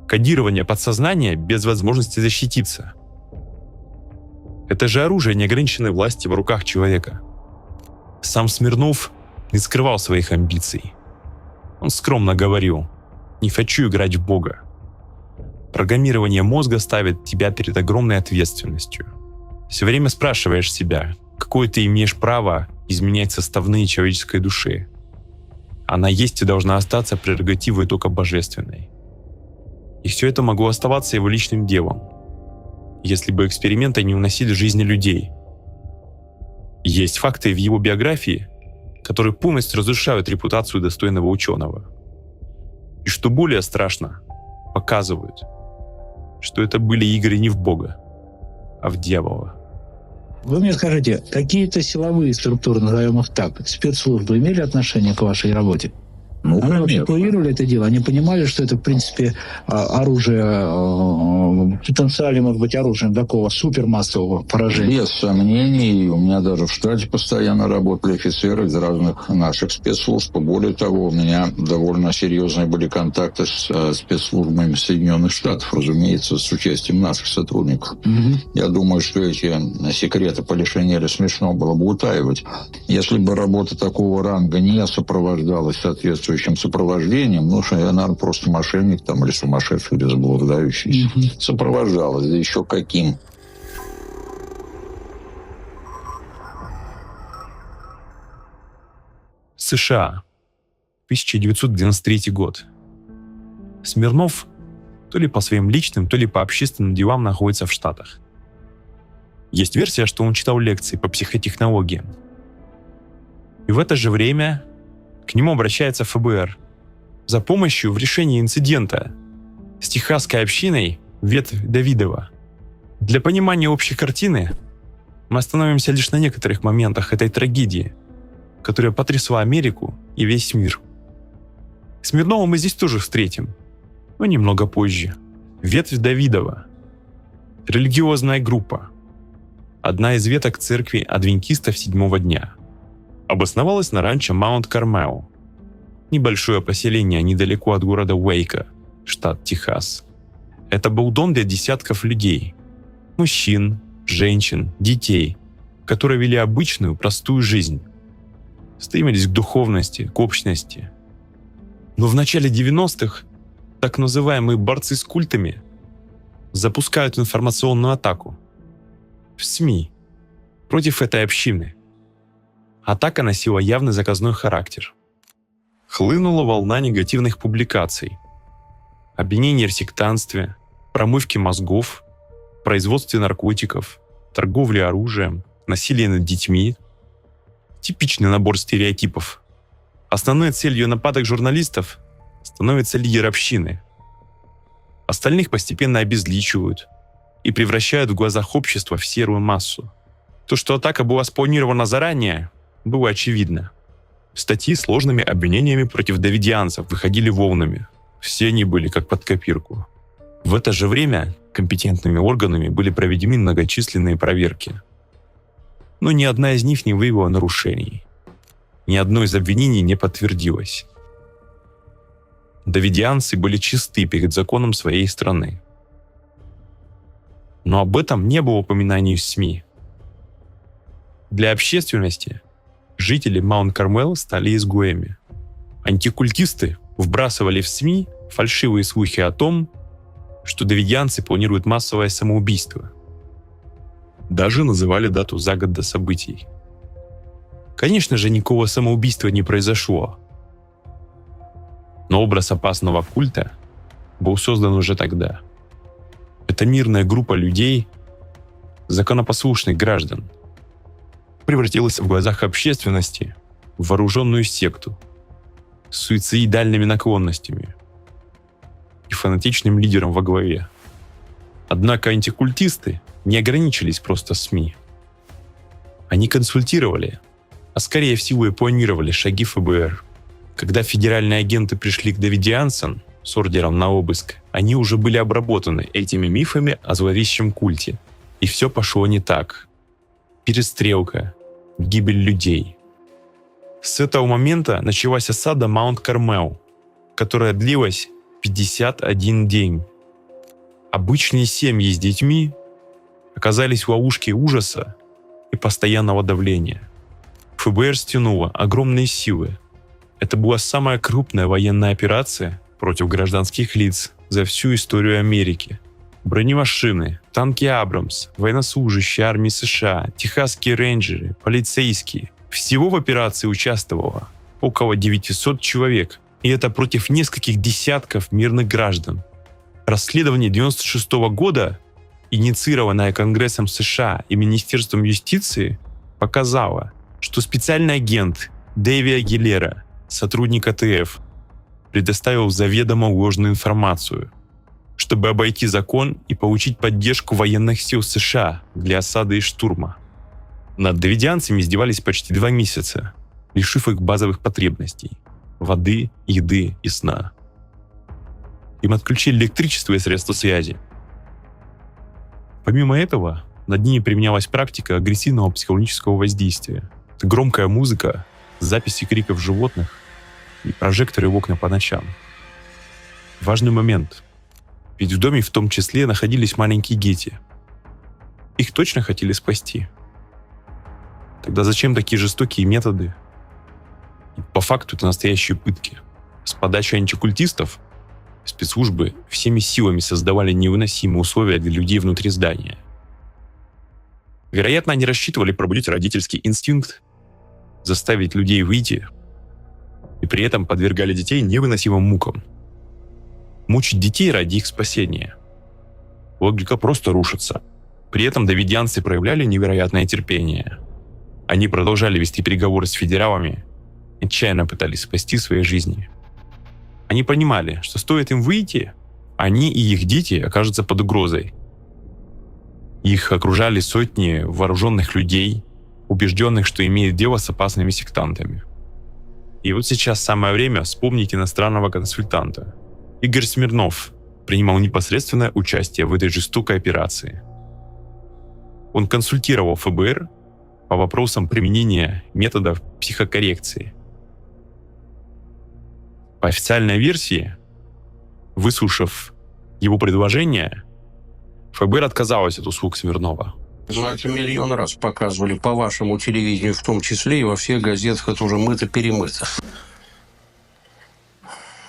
Кодирование подсознания без возможности защититься. Это же оружие неограниченной власти в руках человека. Сам Смирнов не скрывал своих амбиций. Он скромно говорил: «Не хочу играть в Бога». Программирование мозга ставит тебя перед огромной ответственностью. Все время спрашиваешь себя, какое ты имеешь право изменять составные человеческой души. Она есть и должна остаться прерогативой только божественной. И все это могло оставаться его личным делом, если бы эксперименты не уносили жизни людей. Есть факты в его биографии, которые полностью разрушают репутацию достойного ученого. И что более страшно, показывают, что это были игры не в Бога, а в дьявола. Вы мне скажите, какие-то силовые структуры, назовем их так, спецслужбы имели отношение к вашей работе? Ну, Они вообще курировали это дело? Они понимали, что это, в принципе, оружие, потенциально может быть оружием такого супермассового поражения? Без сомнений. У меня даже в штате постоянно работали офицеры из разных наших спецслужб. Более того, у меня довольно серьезные были контакты с спецслужбами Соединенных Штатов, разумеется, с участием наших сотрудников. Я думаю, что эти секреты полишинеля смешно было бы утаивать. Если бы работа такого ранга не сопровождалась соответствующим сопровождением, ну, что я, наверное, просто мошенник там, или сумасшедший, или заблуждающийся. Сопровождалось, да еще каким. США. 1993 год. Смирнов то ли по своим личным, то ли по общественным делам находится в Штатах. Есть версия, что он читал лекции по психотехнологиям. И в это же время к нему обращается ФБР за помощью в решении инцидента с техасской общиной Ветвь Давидова. Для понимания общей картины мы остановимся лишь на некоторых моментах этой трагедии, которая потрясла Америку и весь мир. Смирнова мы здесь тоже встретим. Но немного позже. Ветвь Давидова. Религиозная группа. Одна из веток церкви адвентистов седьмого дня. Обосновалась на ранчо Маунт-Кармел. Небольшое поселение недалеко от города Уэйко, штат Техас. Это был дом для десятков людей. Мужчин, женщин, детей, которые вели обычную, простую жизнь. Стремились к духовности, к общности. Но в начале 90-х так называемые борцы с культами запускают информационную атаку в СМИ против этой общины. Атака носила явный заказной характер. Хлынула волна негативных публикаций. Обвинений в сектантстве, промывке мозгов, производстве наркотиков, торговле оружием, насилии над детьми. Типичный набор стереотипов. Основной целью нападок журналистов становится лидер общины. Остальных постепенно обезличивают и превращают в глазах общества в серую массу. То, что атака была спланирована заранее, было очевидно. Статьи с сложными обвинениями против давидианцев выходили волнами. Все они были как под копирку. В это же время компетентными органами были проведены многочисленные проверки. Но ни одна из них не выявила нарушений. Ни одно из обвинений не подтвердилось. Давидианцы были чисты перед законом своей страны. Но об этом не было упоминаний в СМИ. Для общественности жители Маунт-Кармел стали изгоями. Антикультисты вбрасывали в СМИ фальшивые слухи о том, что давидианцы планируют массовое самоубийство. Даже называли дату за год до событий. Конечно же, никакого самоубийства не произошло. Но образ опасного культа был создан уже тогда. Эта мирная группа людей, законопослушных граждан, превратилась в глазах общественности в вооруженную секту с суицидальными наклонностями и фанатичным лидером во главе. Однако антикультисты не ограничились просто СМИ. Они консультировали, а скорее всего и планировали шаги ФБР. Когда федеральные агенты пришли к давидианцам с ордером на обыск, они уже были обработаны этими мифами о зловещем культе. И все пошло не так. Перестрелка, гибель людей. С этого момента началась осада Маунт-Кармел, которая длилась 51 день. Обычные семьи с детьми оказались в ловушке ужаса и постоянного давления. ФБР стянуло огромные силы. Это была самая крупная военная операция против гражданских лиц за всю историю Америки. Бронемашины, танки Абрамс, военнослужащие армии США, техасские рейнджеры, полицейские. Всего в операции участвовало около 900 человек, и это против нескольких десятков мирных граждан. Расследование 1996 года, инициированное Конгрессом США и Министерством юстиции, показало, что специальный агент Дэви Агилера, сотрудник АТФ, предоставил заведомо ложную информацию, чтобы обойти закон и получить поддержку военных сил США для осады и штурма. Над давидианцами издевались почти 2 месяца, лишив их базовых потребностей – воды, еды и сна. Им отключили электричество и средства связи. Помимо этого, над ними применялась практика агрессивного психологического воздействия. Это громкая музыка, записи криков животных и прожекторы в окна по ночам. Важный момент. Ведь в доме в том числе находились маленькие дети. Их точно хотели спасти. Тогда зачем такие жестокие методы? И по факту это настоящие пытки. С подачи антикультистов спецслужбы всеми силами создавали невыносимые условия для людей внутри здания. Вероятно, они рассчитывали пробудить родительский инстинкт, заставить людей выйти, и при этом подвергали детей невыносимым мукам. Мучить детей ради их спасения. Логика просто рушится. При этом давидианцы проявляли невероятное терпение. Они продолжали вести переговоры с федералами, отчаянно пытались спасти свои жизни. Они понимали, что стоит им выйти, они и их дети окажутся под угрозой. Их окружали сотни вооруженных людей, убежденных, что имеют дело с опасными сектантами. И вот сейчас самое время вспомнить иностранного консультанта, Игорь Смирнов принимал непосредственное участие в этой жестокой операции. Он консультировал ФБР по вопросам применения методов психокоррекции. По официальной версии, выслушав его предложение, ФБР отказалось от услуг Смирнова. Это миллион раз показывали по вашему телевидению, в том числе и во всех газетах. Это уже мыто-перемыто.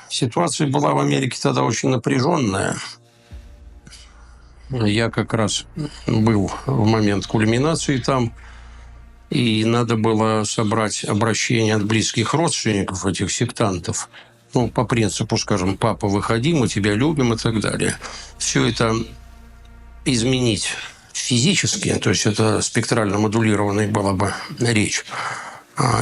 Ситуация была в Америке тогда очень напряженная. Я как раз был в момент кульминации там, и надо было собрать обращение от близких родственников этих сектантов. Ну, по принципу, скажем, папа, выходи, мы тебя любим и так далее. Все это изменить физически, то есть это спектрально модулированная была бы речь,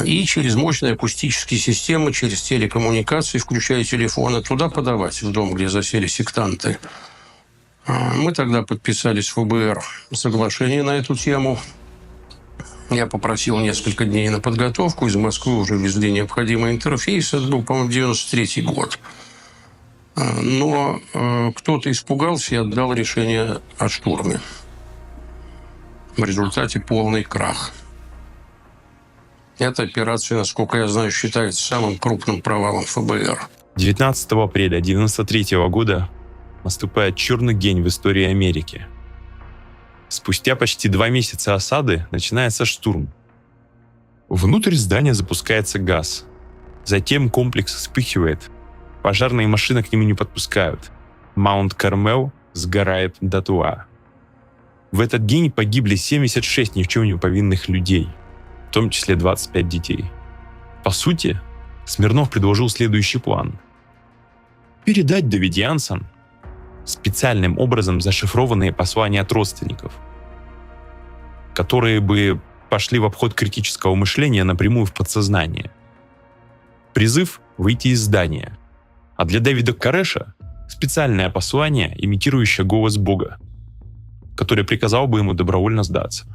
и через мощные акустические системы, через телекоммуникации, включая телефоны, туда подавать, в дом, где засели сектанты. Мы тогда подписали с ФБР соглашение на эту тему. Я попросил несколько дней на подготовку. Из Москвы уже везли необходимый интерфейс. Это был, по-моему, 93-й год. Но кто-то испугался и отдал решение о штурме. В результате полный крах. Эта операция, насколько я знаю, считается самым крупным провалом ФБР. 19 апреля 1993 года наступает черный день в истории Америки. Спустя почти 2 месяца осады начинается штурм. Внутрь здания запускается газ. Затем комплекс вспыхивает. Пожарные машины к нему не подпускают. Маунт Кармел сгорает дотла. В этот день погибли 76 ни в чем не повинных людей, в том числе 25 детей. По сути, Смирнов предложил следующий план. Передать давидианцам специальным образом зашифрованные послания от родственников, которые бы пошли в обход критического мышления напрямую в подсознание. Призыв выйти из здания. А для Дэвида Кореша специальное послание, имитирующее голос Бога, который приказал бы ему добровольно сдаться.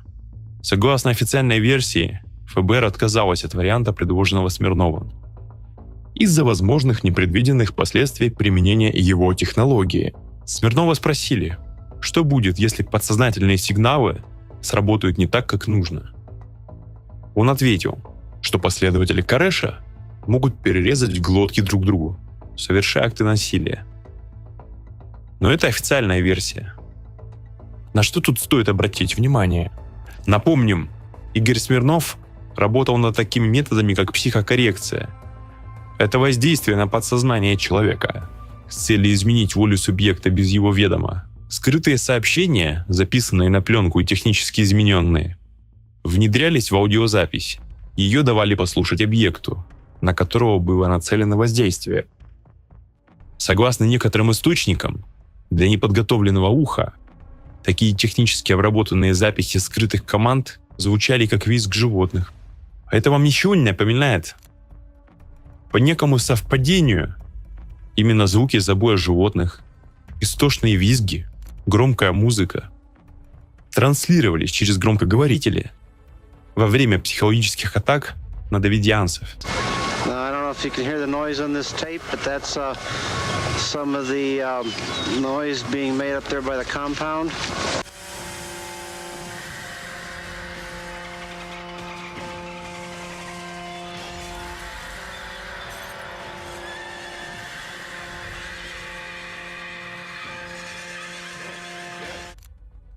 Согласно официальной версии, ФБР отказалось от варианта, предложенного Смирновым, из-за возможных непредвиденных последствий применения его технологии. Смирнова спросили, что будет, если подсознательные сигналы сработают не так, как нужно. Он ответил, что последователи Кореша могут перерезать глотки друг другу, совершая акты насилия. Но это официальная версия. На что тут стоит обратить внимание? Напомним, Игорь Смирнов работал над такими методами, как психокоррекция. Это воздействие на подсознание человека с целью изменить волю субъекта без его ведома. Скрытые сообщения, записанные на пленку и технически измененные, внедрялись в аудиозапись. Ее давали послушать объекту, на которого было нацелено воздействие. Согласно некоторым источникам, для неподготовленного уха такие технически обработанные записи скрытых команд звучали как визг животных. А это вам ничего не напоминает? По некому совпадению, именно звуки забоя животных, истошные визги, громкая музыка транслировались через громкоговорители во время психологических атак на давидианцев. If you can hear the noise on this tape, but that's some of the noise being made up there by the compound.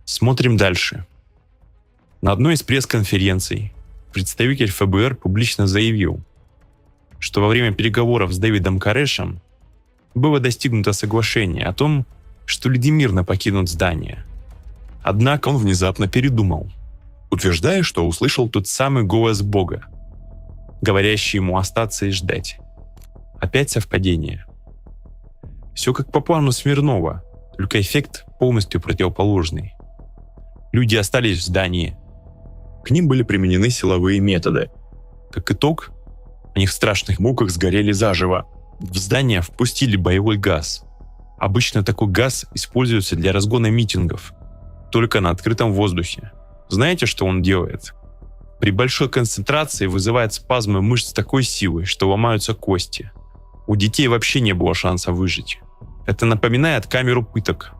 Смотрим дальше. На одной из пресс-конференций представитель ФБР публично заявил, что во время переговоров с Дэвидом Корешем было достигнуто соглашение о том, что люди мирно покинут здание. Однако он внезапно передумал, утверждая, что услышал тот самый голос Бога, говорящий ему остаться и ждать. Опять совпадение. Все как по плану Смирнова, только эффект полностью противоположный. Люди остались в здании. К ним были применены силовые методы. Как итог, они в страшных муках сгорели заживо. В здание впустили боевой газ. Обычно такой газ используется для разгона митингов, только на открытом воздухе. Знаете, что он делает? При большой концентрации вызывает спазмы мышц такой силой, что ломаются кости. У детей вообще не было шанса выжить. Это напоминает камеру пыток,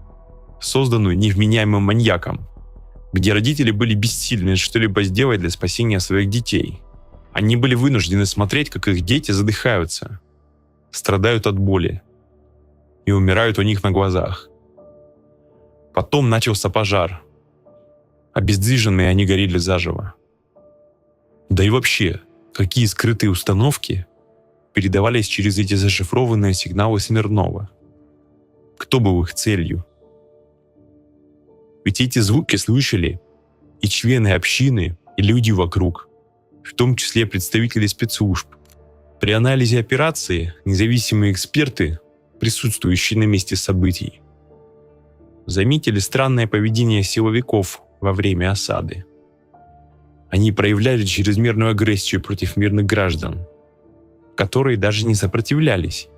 созданную невменяемым маньяком, где родители были бессильны что-либо сделать для спасения своих детей. Они были вынуждены смотреть, как их дети задыхаются, страдают от боли и умирают у них на глазах. Потом начался пожар. Обездвиженные они горели заживо. Да и вообще, какие скрытые установки передавались через эти зашифрованные сигналы Смирнова? Кто был их целью? Ведь эти звуки слышали и члены общины, и люди вокруг, в том числе представители спецслужб. При анализе операции независимые эксперты, присутствующие на месте событий, заметили странное поведение силовиков во время осады. Они проявляли чрезмерную агрессию против мирных граждан, которые даже не сопротивлялись.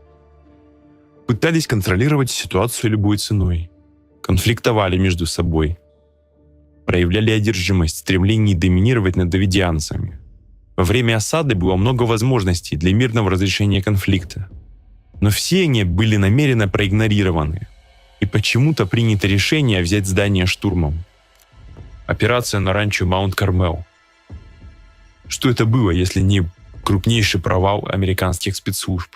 Пытались контролировать ситуацию любой ценой, конфликтовали между собой, проявляли одержимость, стремление доминировать над давидианцами. Во время осады было много возможностей для мирного разрешения конфликта, но все они были намеренно проигнорированы, и почему-то принято решение взять здание штурмом. Операция на ранчо Маунт-Кармел. Что это было, если не крупнейший провал американских спецслужб?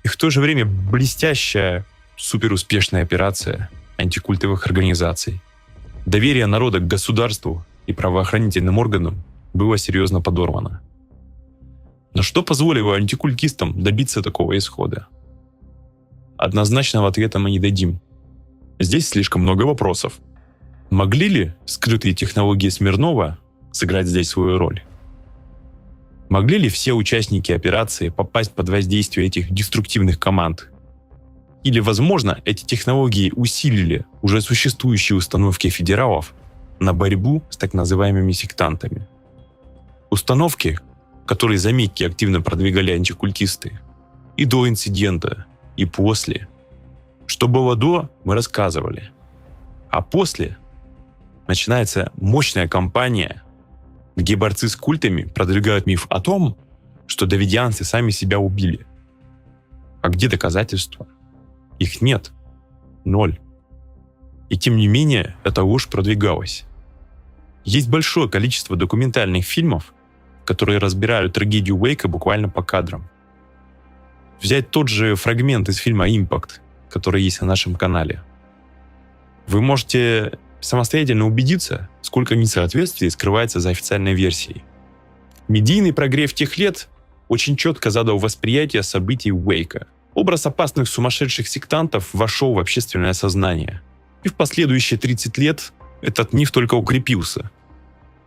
И в то же время блестящая, суперуспешная операция антикультовых организаций. Доверие народа к государству и правоохранительным органам было серьезно подорвано. Но что позволило антикультистам добиться такого исхода? Однозначного ответа мы не дадим. Здесь слишком много вопросов. Могли ли скрытые технологии Смирнова сыграть здесь свою роль? Могли ли все участники операции попасть под воздействие этих деструктивных команд? Или, возможно, эти технологии усилили уже существующие установки федералов на борьбу с так называемыми сектантами? Установки, которые, заметьте, активно продвигали антикультисты и до инцидента, и после. Что было до, мы рассказывали. А после начинается мощная кампания, где борцы с культами продвигают миф о том, что давидианцы сами себя убили. А где доказательства? Их нет. Ноль. И тем не менее, эта ложь продвигалась. Есть большое количество документальных фильмов, которые разбирают трагедию Уэйка буквально по кадрам. Взять тот же фрагмент из фильма «Импакт», который есть на нашем канале. Вы можете самостоятельно убедиться, сколько несоответствий скрывается за официальной версией. Медийный прогрев тех лет очень четко задал восприятие событий Уэйка. Образ опасных сумасшедших сектантов вошел в общественное сознание. И в последующие 30 лет этот миф только укрепился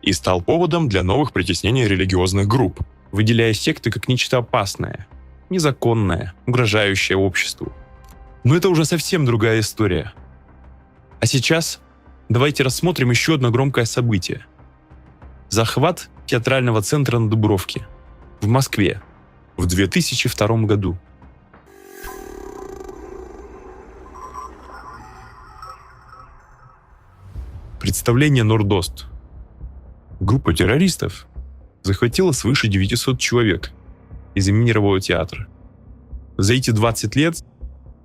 и стал поводом для новых притеснений религиозных групп, выделяя секты как нечто опасное, незаконное, угрожающее обществу. Но это уже совсем другая история. А сейчас давайте рассмотрим еще одно громкое событие. Захват театрального центра на Дубровке в Москве в 2002 году. Представление «Нордост». Группа террористов захватила свыше 900 человек и заминировала театр. За эти 20 лет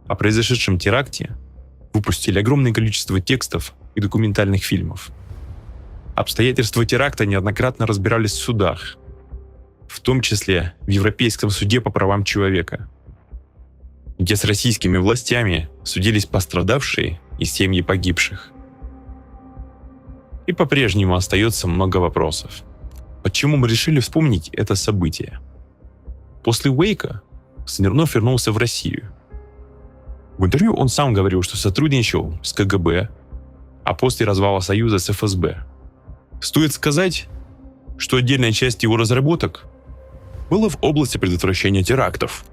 о произошедшем теракте выпустили огромное количество текстов и документальных фильмов. Обстоятельства теракта неоднократно разбирались в судах, в том числе в Европейском суде по правам человека, где с российскими властями судились пострадавшие и семьи погибших. И по-прежнему остается много вопросов. Почему мы решили вспомнить это событие? После Уэйка Смирнов вернулся в Россию. В интервью он сам говорил, что сотрудничал с КГБ, а после развала Союза с ФСБ. Стоит сказать, что отдельная часть его разработок была в области предотвращения терактов.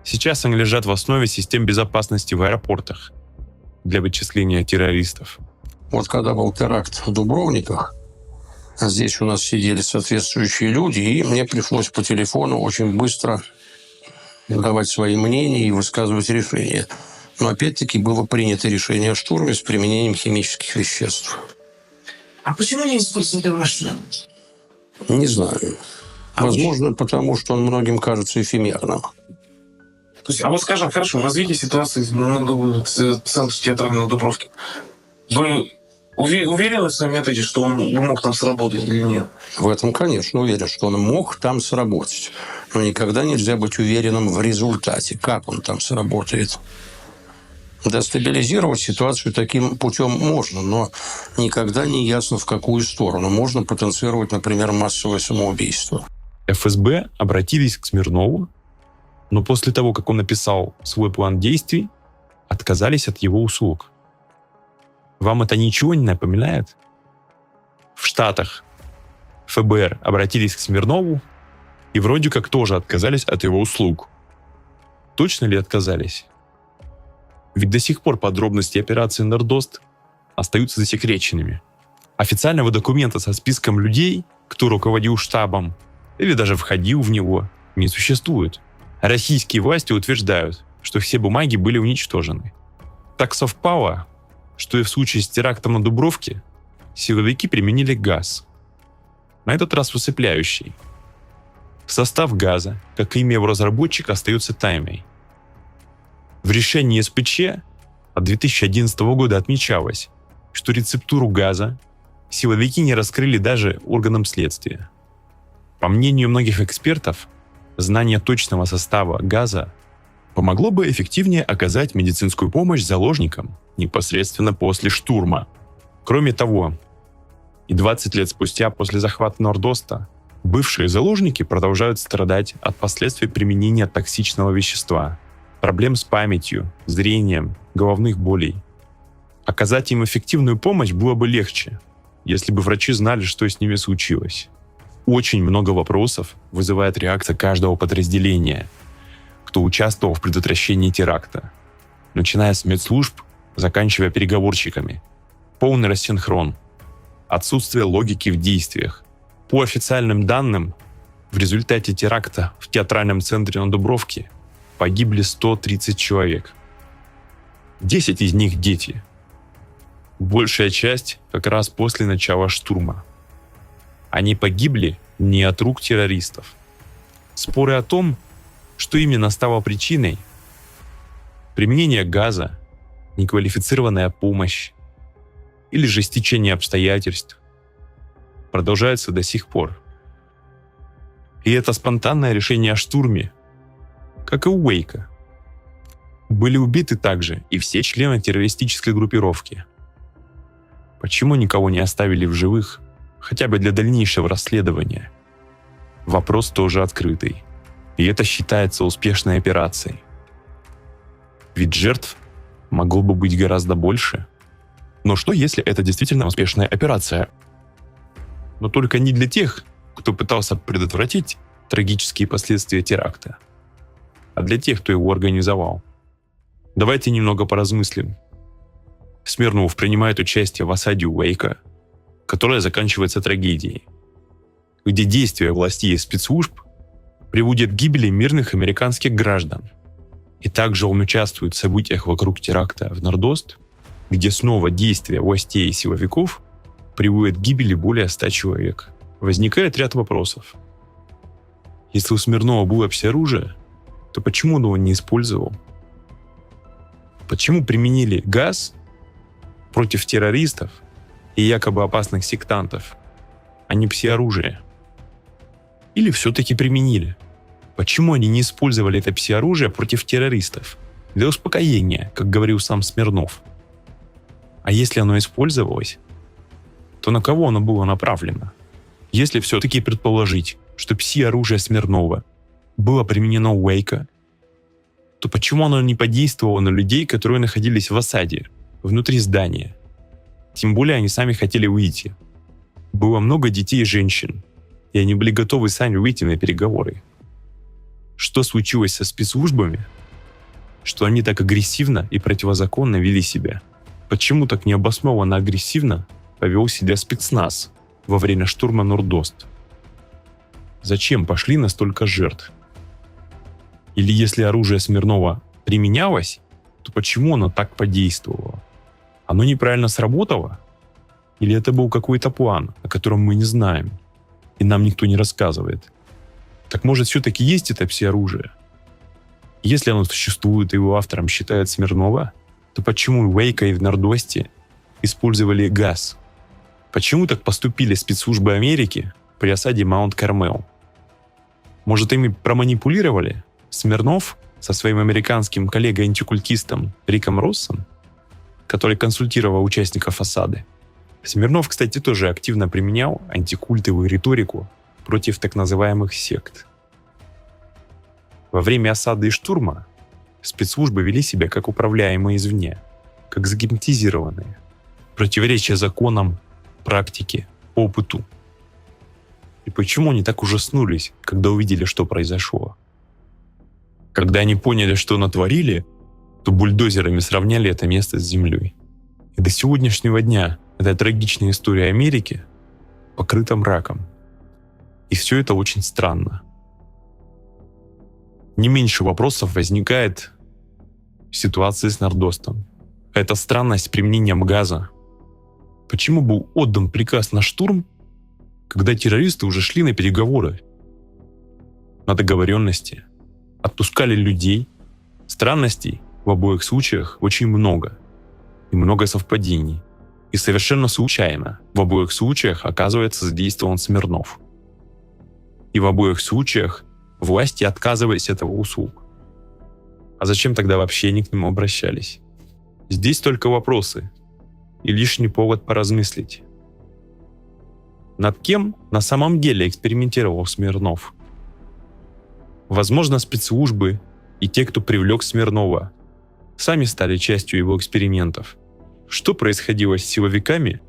Сейчас они лежат в основе систем безопасности в аэропортах для вычисления террористов. Вот когда был теракт в Дубровниках, здесь у нас сидели соответствующие люди, и мне пришлось по телефону очень быстро давать свои мнения и высказывать решения. Но опять-таки было принято решение о штурме с применением химических веществ. А почему не использовали ваш номер? Не знаю. Возможно, потому что он многим кажется эфемерным. То есть, а вот скажем, хорошо, развитие ситуации в центре театральной Дубровки. Вы уверены в своем методе, что он мог там сработать или нет? В этом, конечно, уверен, что он мог там сработать. Но никогда нельзя быть уверенным в результате, как он там сработает. Дестабилизировать ситуацию таким путем можно, но никогда не ясно, в какую сторону. Можно потенцировать, например, массовое самоубийство. ФСБ обратились к Смирнову, но после того, как он написал свой план действий, отказались от его услуг. Вам это ничего не напоминает? В Штатах ФБР обратились к Смирнову и вроде как тоже отказались от его услуг. Точно ли отказались? Ведь до сих пор подробности операции «Нордост» остаются засекреченными. Официального документа со списком людей, кто руководил штабом или даже входил в него, не существует. Российские власти утверждают, что все бумаги были уничтожены. Так совпало, что и в случае с терактом на Дубровке силовики применили газ. На этот раз усыпляющий. Состав газа, как и имя его разработчика, остается тайной. В решении СПЧ от 2011 года отмечалось, что рецептуру газа силовики не раскрыли даже органам следствия. По мнению многих экспертов, знание точного состава газа помогло бы эффективнее оказать медицинскую помощь заложникам непосредственно после штурма. Кроме того, и 20 лет спустя после захвата Нордоста бывшие заложники продолжают страдать от последствий применения токсичного вещества, проблем с памятью, зрением, головных болей. Оказать им эффективную помощь было бы легче, если бы врачи знали, что с ними случилось. Очень много вопросов вызывает реакция каждого подразделения, кто участвовал в предотвращении теракта, начиная с медслужб, заканчивая переговорщиками. Полный рассинхрон, отсутствие логики в действиях. По официальным данным, в результате теракта в театральном центре на Дубровке погибли 130 человек. 10 из них дети. Большая часть как раз после начала штурма. Они погибли не от рук террористов. Споры о том, что именно стало причиной — применение газа, неквалифицированная помощь или же стечение обстоятельств — продолжаются до сих пор. И это спонтанное решение о штурме, как и у Уэйка. Были убиты также и все члены террористической группировки. Почему никого не оставили в живых, хотя бы для дальнейшего расследования? Вопрос тоже открытый. И это считается успешной операцией. Ведь жертв могло бы быть гораздо больше. Но что, если это действительно успешная операция? Но только не для тех, кто пытался предотвратить трагические последствия теракта, а для тех, кто его организовал. Давайте немного поразмыслим. Смирнов принимает участие в осаде Уэйка, которая заканчивается трагедией, где действия властей и спецслужб приводят к гибели мирных американских граждан. И также он участвует в событиях вокруг теракта в Нордост, где снова действия властей и силовиков приводят к гибели более 100 человек. Возникает ряд вопросов. Если у Смирнова было всеоружие, то почему он его не использовал? Почему применили газ против террористов и якобы опасных сектантов, а не пси-оружие? Или все-таки применили? Почему они не использовали это пси-оружие против террористов? Для успокоения, как говорил сам Смирнов. А если оно использовалось, то на кого оно было направлено? Если все-таки предположить, что пси-оружие Смирнова было применено у Уэйка, то почему оно не подействовало на людей, которые находились в осаде, внутри здания? Тем более они сами хотели выйти. Было много детей и женщин, и они были готовы сами выйти на переговоры. Что случилось со спецслужбами? Что они так агрессивно и противозаконно вели себя? Почему так необоснованно агрессивно повел себя спецназ во время штурма Нордост? Зачем пошли на столько жертв? Или если оружие Смирнова применялось, то почему оно так подействовало? Оно неправильно сработало? Или это был какой-то план, о котором мы не знаем, и нам никто не рассказывает? Так может, все-таки есть это пси-оружие? Если оно существует и его автором считают Смирнова, то почему Вейка и в Нордосте использовали газ? Почему так поступили спецслужбы Америки при осаде Маунт-Кармел? Может, ими проманипулировали? Смирнов со своим американским коллегой-антикультистом Риком Россом, который консультировал участников осады. Смирнов, кстати, тоже активно применял антикультовую риторику против так называемых сект. Во время осады и штурма спецслужбы вели себя как управляемые извне, как загипнотизированные, противоречия законам, практике, опыту. И почему они так ужаснулись, когда увидели, что произошло? Когда они поняли, что натворили, то бульдозерами сравняли это место с землей. И до сегодняшнего дня эта трагичная история Америки покрыта мраком. И все это очень странно. Не меньше вопросов возникает в ситуации с Нордостом. Это странность применением газа. Почему был отдан приказ на штурм, когда террористы уже шли на переговоры, на договоренности, отпускали людей? Странностей в обоих случаях очень много. И много совпадений. И совершенно случайно в обоих случаях оказывается задействован Смирнов. И в обоих случаях власти отказывались от его услуг. А зачем тогда вообще они к нему обращались? Здесь только вопросы и лишний повод поразмыслить. Над кем на самом деле экспериментировал Смирнов? Возможно, спецслужбы и те, кто привлек Смирнова, сами стали частью его экспериментов. Что происходило с силовиками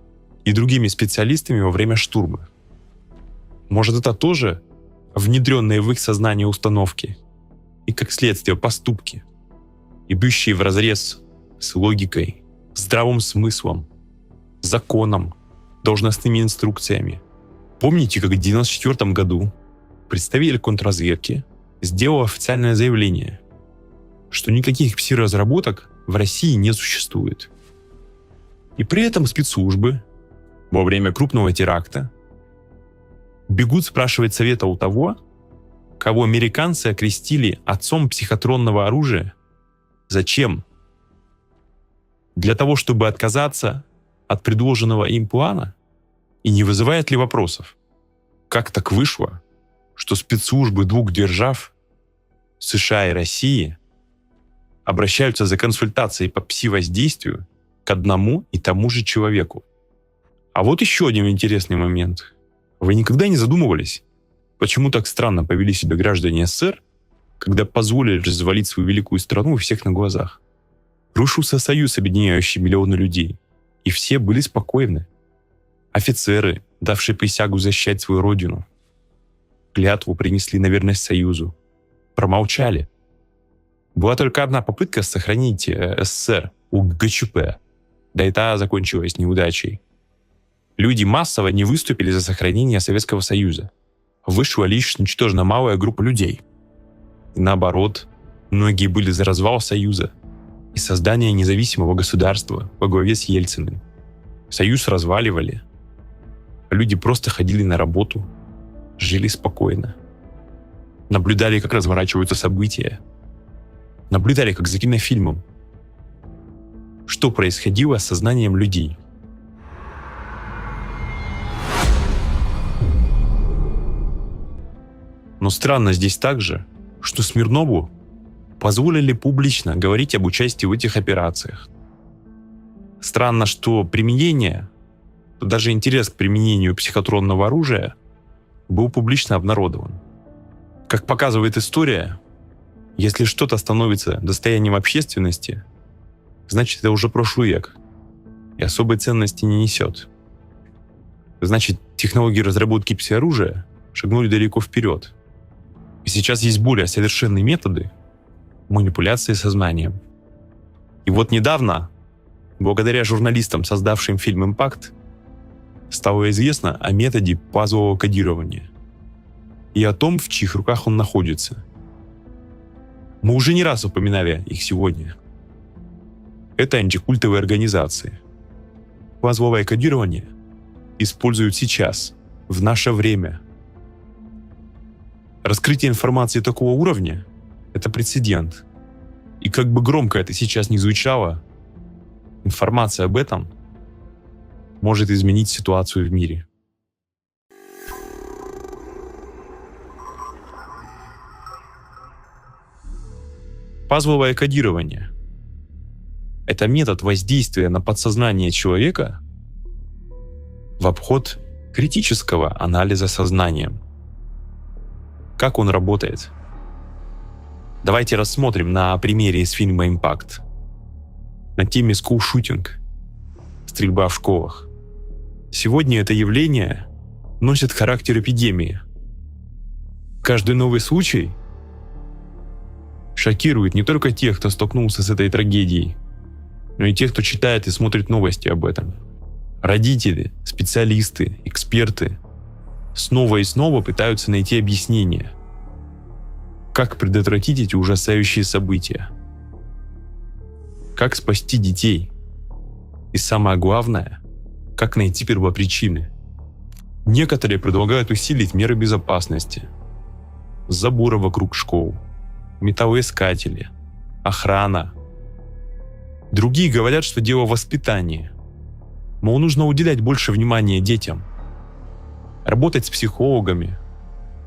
и другими специалистами во время штурма? Может, это тоже внедренные в их сознание установки и, как следствие, поступки, идущие вразрез с логикой, здравым смыслом, законом, должностными инструкциями. Помните, как в 1994 году представитель контрразведки сделал официальное заявление, что никаких пси-разработок в России не существует. И при этом спецслужбы во время крупного теракта бегут спрашивать совета у того, кого американцы окрестили отцом психотронного оружия. Зачем? Для того, чтобы отказаться от предложенного им плана? И не вызывает ли вопросов? Как так вышло, что спецслужбы двух держав, США и России, обращаются за консультацией по пси-воздействию к одному и тому же человеку? А вот еще один интересный момент. Вы никогда не задумывались, почему так странно повели себя граждане СССР, когда позволили развалить свою великую страну у всех на глазах? Рушился союз, объединяющий миллионы людей, и все были спокойны. Офицеры, давшие присягу защищать свою родину, клятву принесли на верность союзу, промолчали. Была только одна попытка сохранить СССР у ГЧП, да и та закончилась неудачей. Люди массово не выступили за сохранение Советского Союза. Вышла лишь ничтожно малая группа людей. И наоборот, многие были за развал Союза и создание независимого государства во главе с Ельциным. Союз разваливали. Люди просто ходили на работу, жили спокойно. Наблюдали, как разворачиваются события. Наблюдали, как за кинофильмом. Что происходило с сознанием людей? Но странно здесь также, что Смирнову позволили публично говорить об участии в этих операциях. Странно, что применение, даже интерес к применению психотронного оружия был публично обнародован. Как показывает история, если что-то становится достоянием общественности, значит, это уже прошлый век и особой ценности не несет. Значит, технологии разработки пси-оружия шагнули далеко вперед. И сейчас есть более совершенные методы манипуляции сознанием. И вот недавно, благодаря журналистам, создавшим фильм «Импакт», стало известно о методе пазлового кодирования и о том, в чьих руках он находится. Мы уже не раз упоминали их сегодня. Это антикультовые организации. Пазловое кодирование используют сейчас, в наше время. Раскрытие информации такого уровня Это прецедент. И как бы громко это сейчас ни звучало, информация об этом может изменить ситуацию в мире. Пазловое кодирование — это метод воздействия на подсознание человека в обход критического анализа сознанием. Как он работает? Давайте рассмотрим на примере из фильма «Импакт» на теме скул-шутинг, стрельба в школах. Сегодня это явление носит характер эпидемии. Каждый новый случай шокирует не только тех, кто столкнулся с этой трагедией, но и тех, кто читает и смотрит новости об этом. Родители, специалисты, эксперты снова и снова пытаются найти объяснение, как предотвратить эти ужасающие события, как спасти детей и, самое главное, как найти первопричины. Некоторые предлагают усилить меры безопасности, заборы вокруг школ, металлоискатели, охрана. Другие говорят, что дело в воспитании. Мол, нужно уделять больше внимания детям, работать с психологами,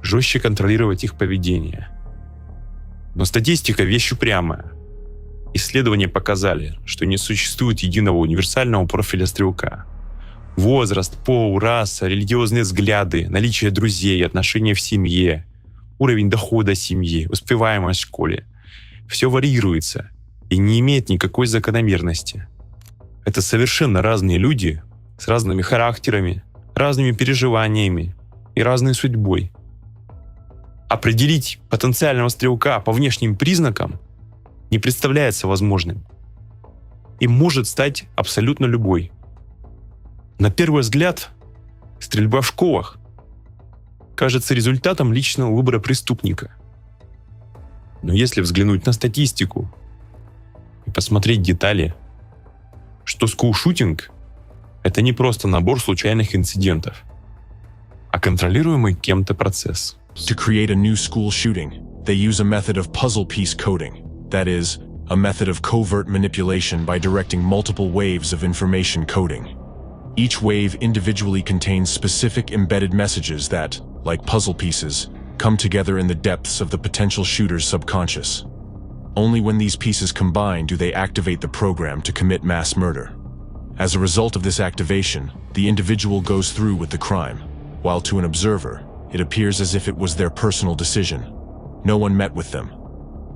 жестче контролировать их поведение. Но статистика — вещь упрямая. Исследования показали, что не существует единого универсального профиля стрелка. Возраст, пол, раса, религиозные взгляды, наличие друзей, отношения в семье, уровень дохода семьи, успеваемость в школе — все варьируется и не имеет никакой закономерности. Это совершенно разные люди с разными характерами, разными переживаниями и разной судьбой. Определить потенциального стрелка по внешним признакам не представляется возможным. Им может стать абсолютно любой. На первый взгляд, стрельба в школах кажется результатом личного выбора преступника. Но если взглянуть на статистику и посмотреть детали, что скул-шутинг — это не просто набор случайных инцидентов, а контролируемый кем-то процесс. To create a new school shooting, they use a method of puzzle piece coding. That is, a method of covert manipulation by directing multiple waves of information coding. Each wave individually contains specific embedded messages that, like puzzle pieces, come together in the depths of the potential shooter's subconscious. Only when these pieces combine do they activate the program to commit mass murder. As a result of this activation, the individual goes through with the crime, while to an observer, it appears as if it was their personal decision. No one met with them,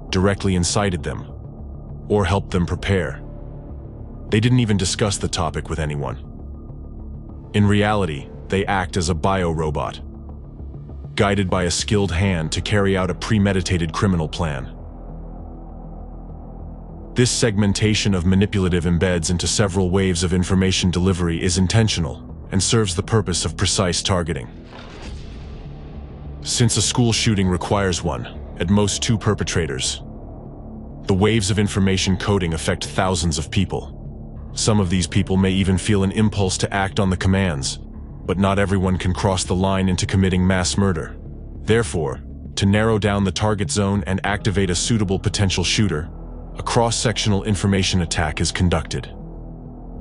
directly incited them, or helped them prepare. They didn't even discuss the topic with anyone. In reality, they act as a biorobot, guided by a skilled hand to carry out a premeditated criminal plan. This segmentation of manipulative embeds into several waves of information delivery is intentional and serves the purpose of precise targeting. Since a school shooting requires one, at most two perpetrators, the waves of information coding affect thousands of people. Some of these people may even feel an impulse to act on the commands, but not everyone can cross the line into committing mass murder. Therefore, to narrow down the target zone and activate a suitable potential shooter, a cross-sectional information attack is conducted.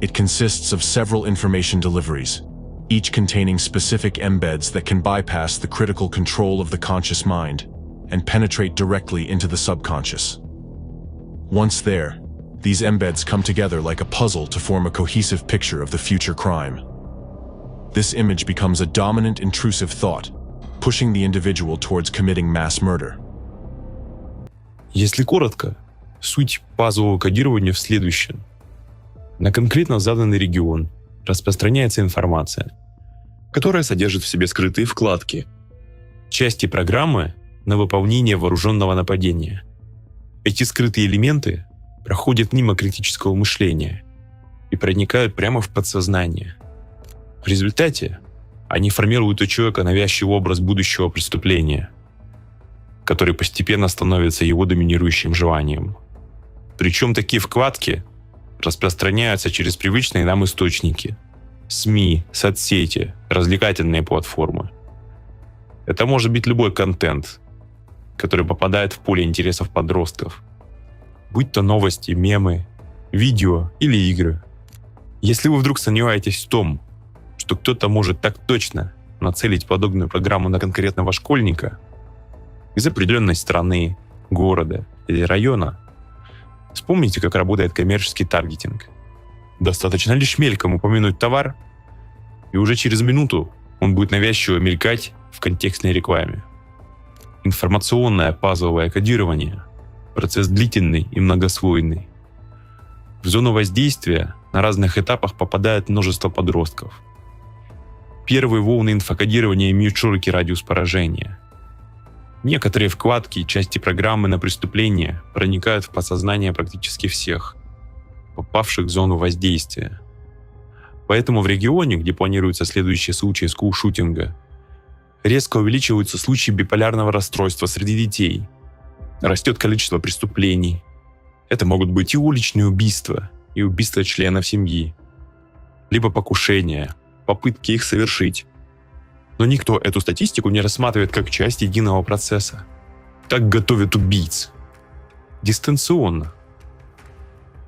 It consists of several information deliveries, each containing specific embeds that can bypass the critical control of the conscious mind and penetrate directly into the subconscious. Once there, these embeds come together like a puzzle to form a cohesive picture of the future crime. This image becomes a dominant intrusive thought, pushing the individual towards committing mass murder. Если коротко, суть пазлового кодирования в следующем. На конкретно заданный регион распространяется информация, которая содержит в себе скрытые вкладки, части программы на выполнение вооруженного нападения. Эти скрытые элементы проходят мимо критического мышления и проникают прямо в подсознание. В результате они формируют у человека навязчивый образ будущего преступления, который постепенно становится его доминирующим желанием. Причем такие вкладки распространяются через привычные нам источники – СМИ, соцсети, развлекательные платформы. Это может быть любой контент, которые попадают в поле интересов подростков. Будь то новости, мемы, видео или игры. Если вы вдруг сомневаетесь в том, что кто-то может так точно нацелить подобную программу на конкретного школьника из определенной страны, города или района, вспомните, как работает коммерческий таргетинг. Достаточно лишь мельком упомянуть товар, и уже через минуту он будет навязчиво мелькать в контекстной рекламе. Информационное пазловое кодирование – процесс длительный и многослойный. В зону воздействия на разных этапах попадает множество подростков. Первые волны инфокодирования имеют широкий радиус поражения. Некоторые вкладки и части программы на преступление проникают в подсознание практически всех, попавших в зону воздействия. Поэтому в регионе, где планируются следующие случаи скулшутинга, резко увеличиваются случаи биполярного расстройства среди детей. Растет количество преступлений. Это могут быть и уличные убийства, и убийства членов семьи, либо покушения, попытки их совершить. Но никто эту статистику не рассматривает как часть единого процесса. Так готовят убийц. Дистанционно.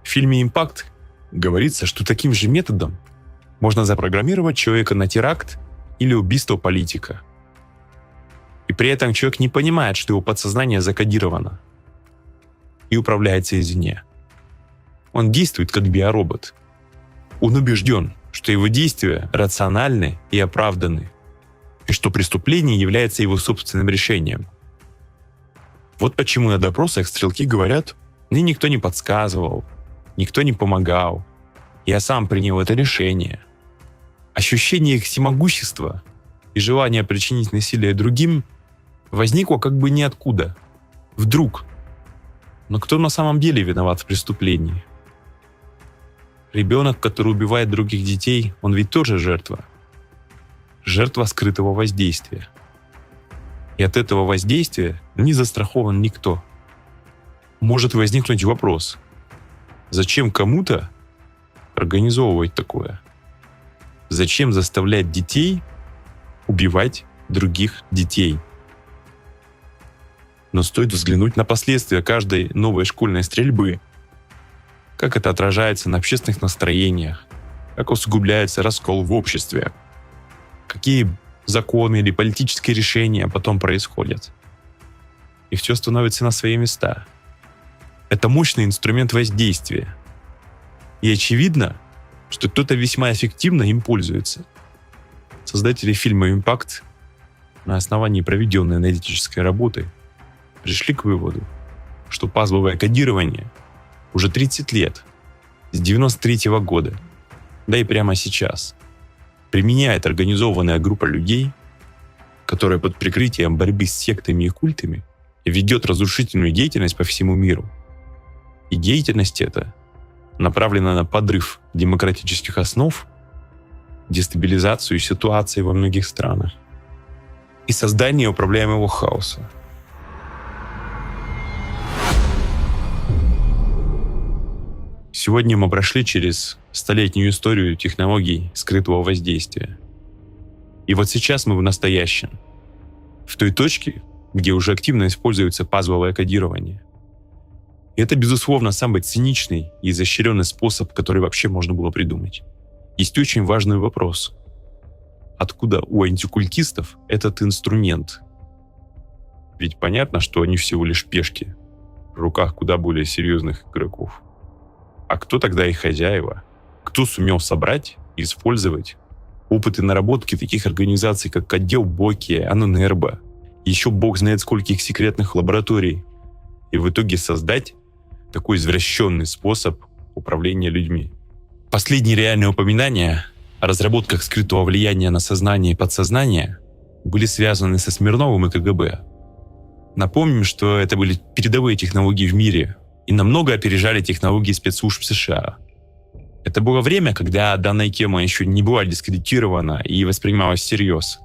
В фильме «Импакт» говорится, что таким же методом можно запрограммировать человека на теракт или убийство политика. И при этом человек не понимает, что его подсознание закодировано и управляется извне. Он действует как биоробот. Он убежден, что его действия рациональны и оправданы, и что преступление является его собственным решением. Вот почему на допросах стрелки говорят: «Мне никто не подсказывал, никто не помогал, я сам принял это решение». Ощущение их всемогущества и желание причинить насилие другим возникло как бы ниоткуда, вдруг. Но кто на самом деле виноват в преступлении? Ребенок, который убивает других детей, он ведь тоже жертва. Жертва скрытого воздействия. И от этого воздействия не застрахован никто. Может возникнуть вопрос: зачем кому-то организовывать такое? Зачем заставлять детей убивать других детей? Но стоит взглянуть на последствия каждой новой школьной стрельбы. Как это отражается на общественных настроениях, как усугубляется раскол в обществе, какие законы или политические решения потом происходят. И все становится на свои места. Это мощный инструмент воздействия. И очевидно, что кто-то весьма эффективно им пользуется. Создатели фильма «Импакт» на основании проведенной аналитической работы пришли к выводу, что пазловое кодирование уже 30 лет, с 1993 года, да и прямо сейчас, применяет организованная группа людей, которая под прикрытием борьбы с сектами и культами ведет разрушительную деятельность по всему миру. И деятельность эта направлена на подрыв демократических основ, дестабилизацию ситуации во многих странах и создание управляемого хаоса. Сегодня мы прошли через столетнюю историю технологий скрытого воздействия. И вот сейчас мы в настоящем, в той точке, где уже активно используется пазловое кодирование. И это, безусловно, самый циничный и изощренный способ, который вообще можно было придумать. Есть очень важный вопрос. Откуда у антикультистов этот инструмент? Ведь понятно, что они всего лишь пешки в руках куда более серьезных игроков. А кто тогда их хозяева? Кто сумел собрать и использовать опыт и наработки таких организаций, как отдел Боки, Анунербо, еще бог знает скольких секретных лабораторий, и в итоге создать такой извращенный способ управления людьми? Последние реальные упоминания о разработках скрытого влияния на сознание и подсознание были связаны со Смирновым и КГБ. Напомним, что это были передовые технологии в мире и намного опережали технологии спецслужб США. Это было время, когда данная тема еще не была дискредитирована и воспринималась всерьез.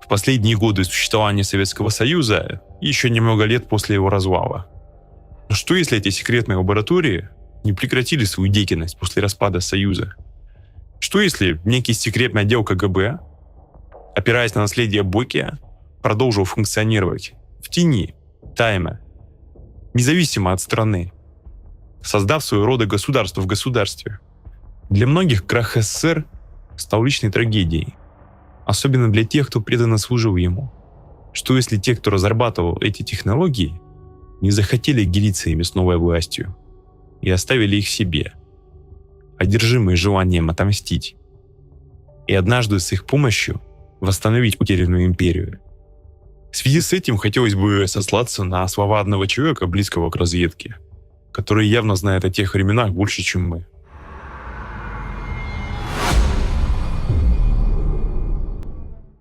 В последние годы существования Советского Союза и еще немного лет после его развала. Но что если эти секретные лаборатории не прекратили свою деятельность после распада Союза? Что если некий секретный отдел КГБ, опираясь на наследие Боки, продолжил функционировать в тени, тайме, независимо от страны, создав своего рода государство в государстве. Для многих крах СССР стал личной трагедией, особенно для тех, кто преданно служил ему. Что если те, кто разрабатывал эти технологии, не захотели делиться ими с новой властью и оставили их себе, одержимые желанием отомстить, и однажды с их помощью восстановить утерянную империю? В связи с этим хотелось бы сослаться на слова одного человека, близкого к разведке, который явно знает о тех временах больше, чем мы.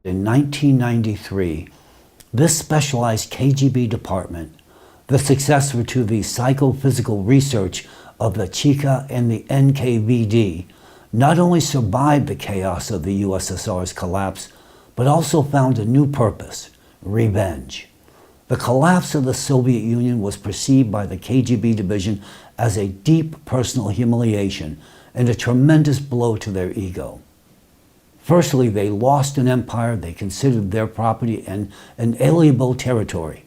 In 1993, this specialized KGB department, the successor to the psychophysical research of the Cheka and the NKVD, not only survived the chaos of the USSR's collapse, but also found a new purpose: revenge. The collapse of the Soviet Union was perceived by the KGB division as a deep personal humiliation and a tremendous blow to their ego. Firstly, they lost an empire they considered their property and inalienable territory.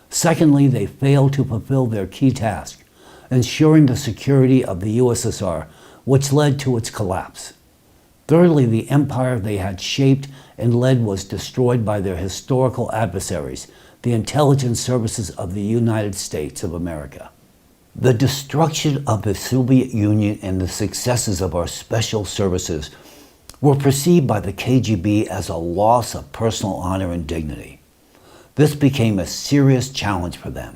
Secondly, they failed to fulfill their key task, ensuring the security of the USSR, which led to its collapse. Thirdly, the empire they had shaped and led was destroyed by their historical adversaries, the intelligence services of the United States of America. The destruction of the Soviet Union and the successes of our special services were perceived by the KGB as a loss of personal honor and dignity. This became a serious challenge for them.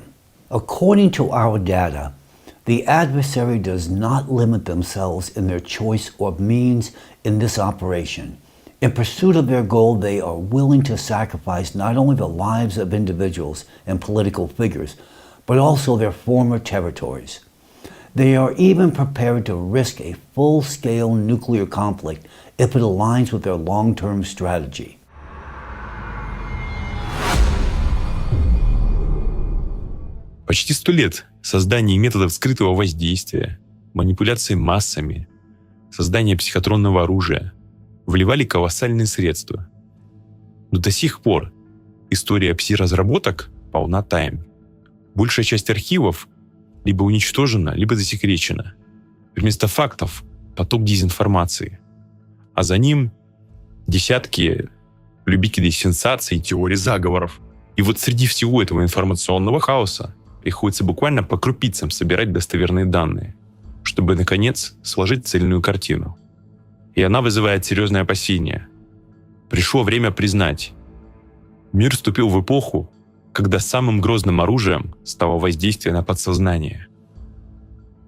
According to our data, the adversary does not limit themselves in their choice of means in this operation. In pursuit of their goal, they are willing to sacrifice not only the lives of individuals and political figures, but also their former territories. They are even prepared to risk a full-scale nuclear conflict if it aligns with their long-term strategy. Почти 100 лет создания методов скрытого воздействия, манипуляции массами, создания психотронного оружия вливали колоссальные средства. Но до сих пор история пси-разработок полна тайн. Большая часть архивов либо уничтожена, либо засекречена. Вместо фактов — поток дезинформации. А за ним десятки любителей сенсаций и теорий заговоров. И вот среди всего этого информационного хаоса приходится буквально по крупицам собирать достоверные данные, чтобы, наконец, сложить цельную картину. И она вызывает серьезное опасение. Пришло время признать: мир вступил в эпоху, когда самым грозным оружием стало воздействие на подсознание.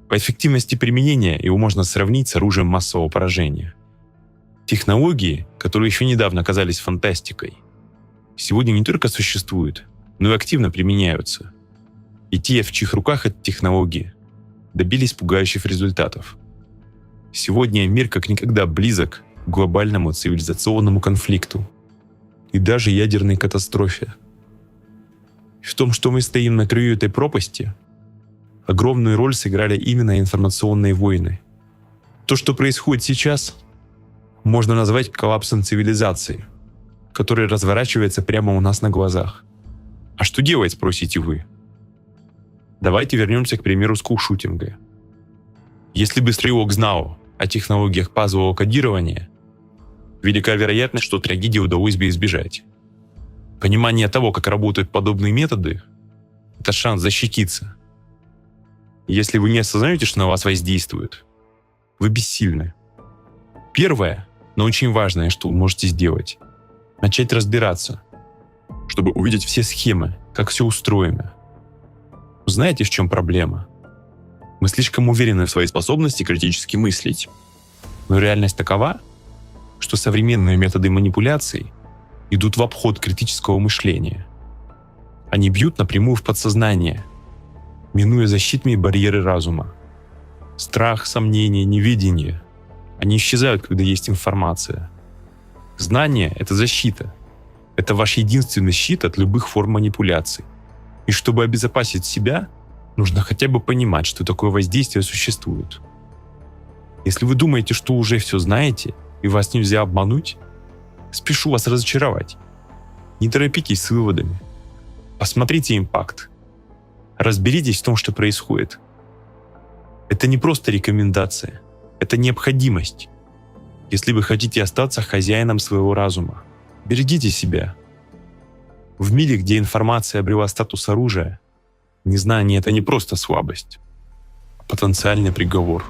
По эффективности применения его можно сравнить с оружием массового поражения. Технологии, которые еще недавно казались фантастикой, сегодня не только существуют, но и активно применяются. И те, в чьих руках эти технологии, добились пугающих результатов. Сегодня мир как никогда близок к глобальному цивилизационному конфликту и даже ядерной катастрофе. В том, что мы стоим на краю этой пропасти, огромную роль сыграли именно информационные войны. То, что происходит сейчас, можно назвать коллапсом цивилизации, который разворачивается прямо у нас на глазах. А что делать, спросите вы? Давайте вернемся к примеру скулшутинга. Если бы стрелок знал о технологиях пазлового кодирования, велика вероятность, что трагедии удалось бы избежать. Понимание того, как работают подобные методы, это шанс защититься. Если вы не осознаете, что на вас воздействуют, вы бессильны. Первое, но очень важное, что вы можете сделать — начать разбираться, чтобы увидеть все схемы, как все устроено. Знаете, в чем проблема? Мы слишком уверены в своей способности критически мыслить. Но реальность такова, что современные методы манипуляций идут в обход критического мышления. Они бьют напрямую в подсознание, минуя защитные барьеры разума. Страх, сомнение, неведение — они исчезают, когда есть информация. Знание — это защита. Это ваш единственный щит от любых форм манипуляций. И чтобы обезопасить себя, нужно хотя бы понимать, что такое воздействие существует. Если вы думаете, что уже все знаете, и вас нельзя обмануть, спешу вас разочаровать. Не торопитесь с выводами. Посмотрите импакт Разберитесь в том, что происходит. Это не просто рекомендация, это необходимость. Если вы хотите остаться хозяином своего разума, берегите себя. В мире, где информация обрела статус оружия, незнание — это не просто слабость, а потенциальный приговор.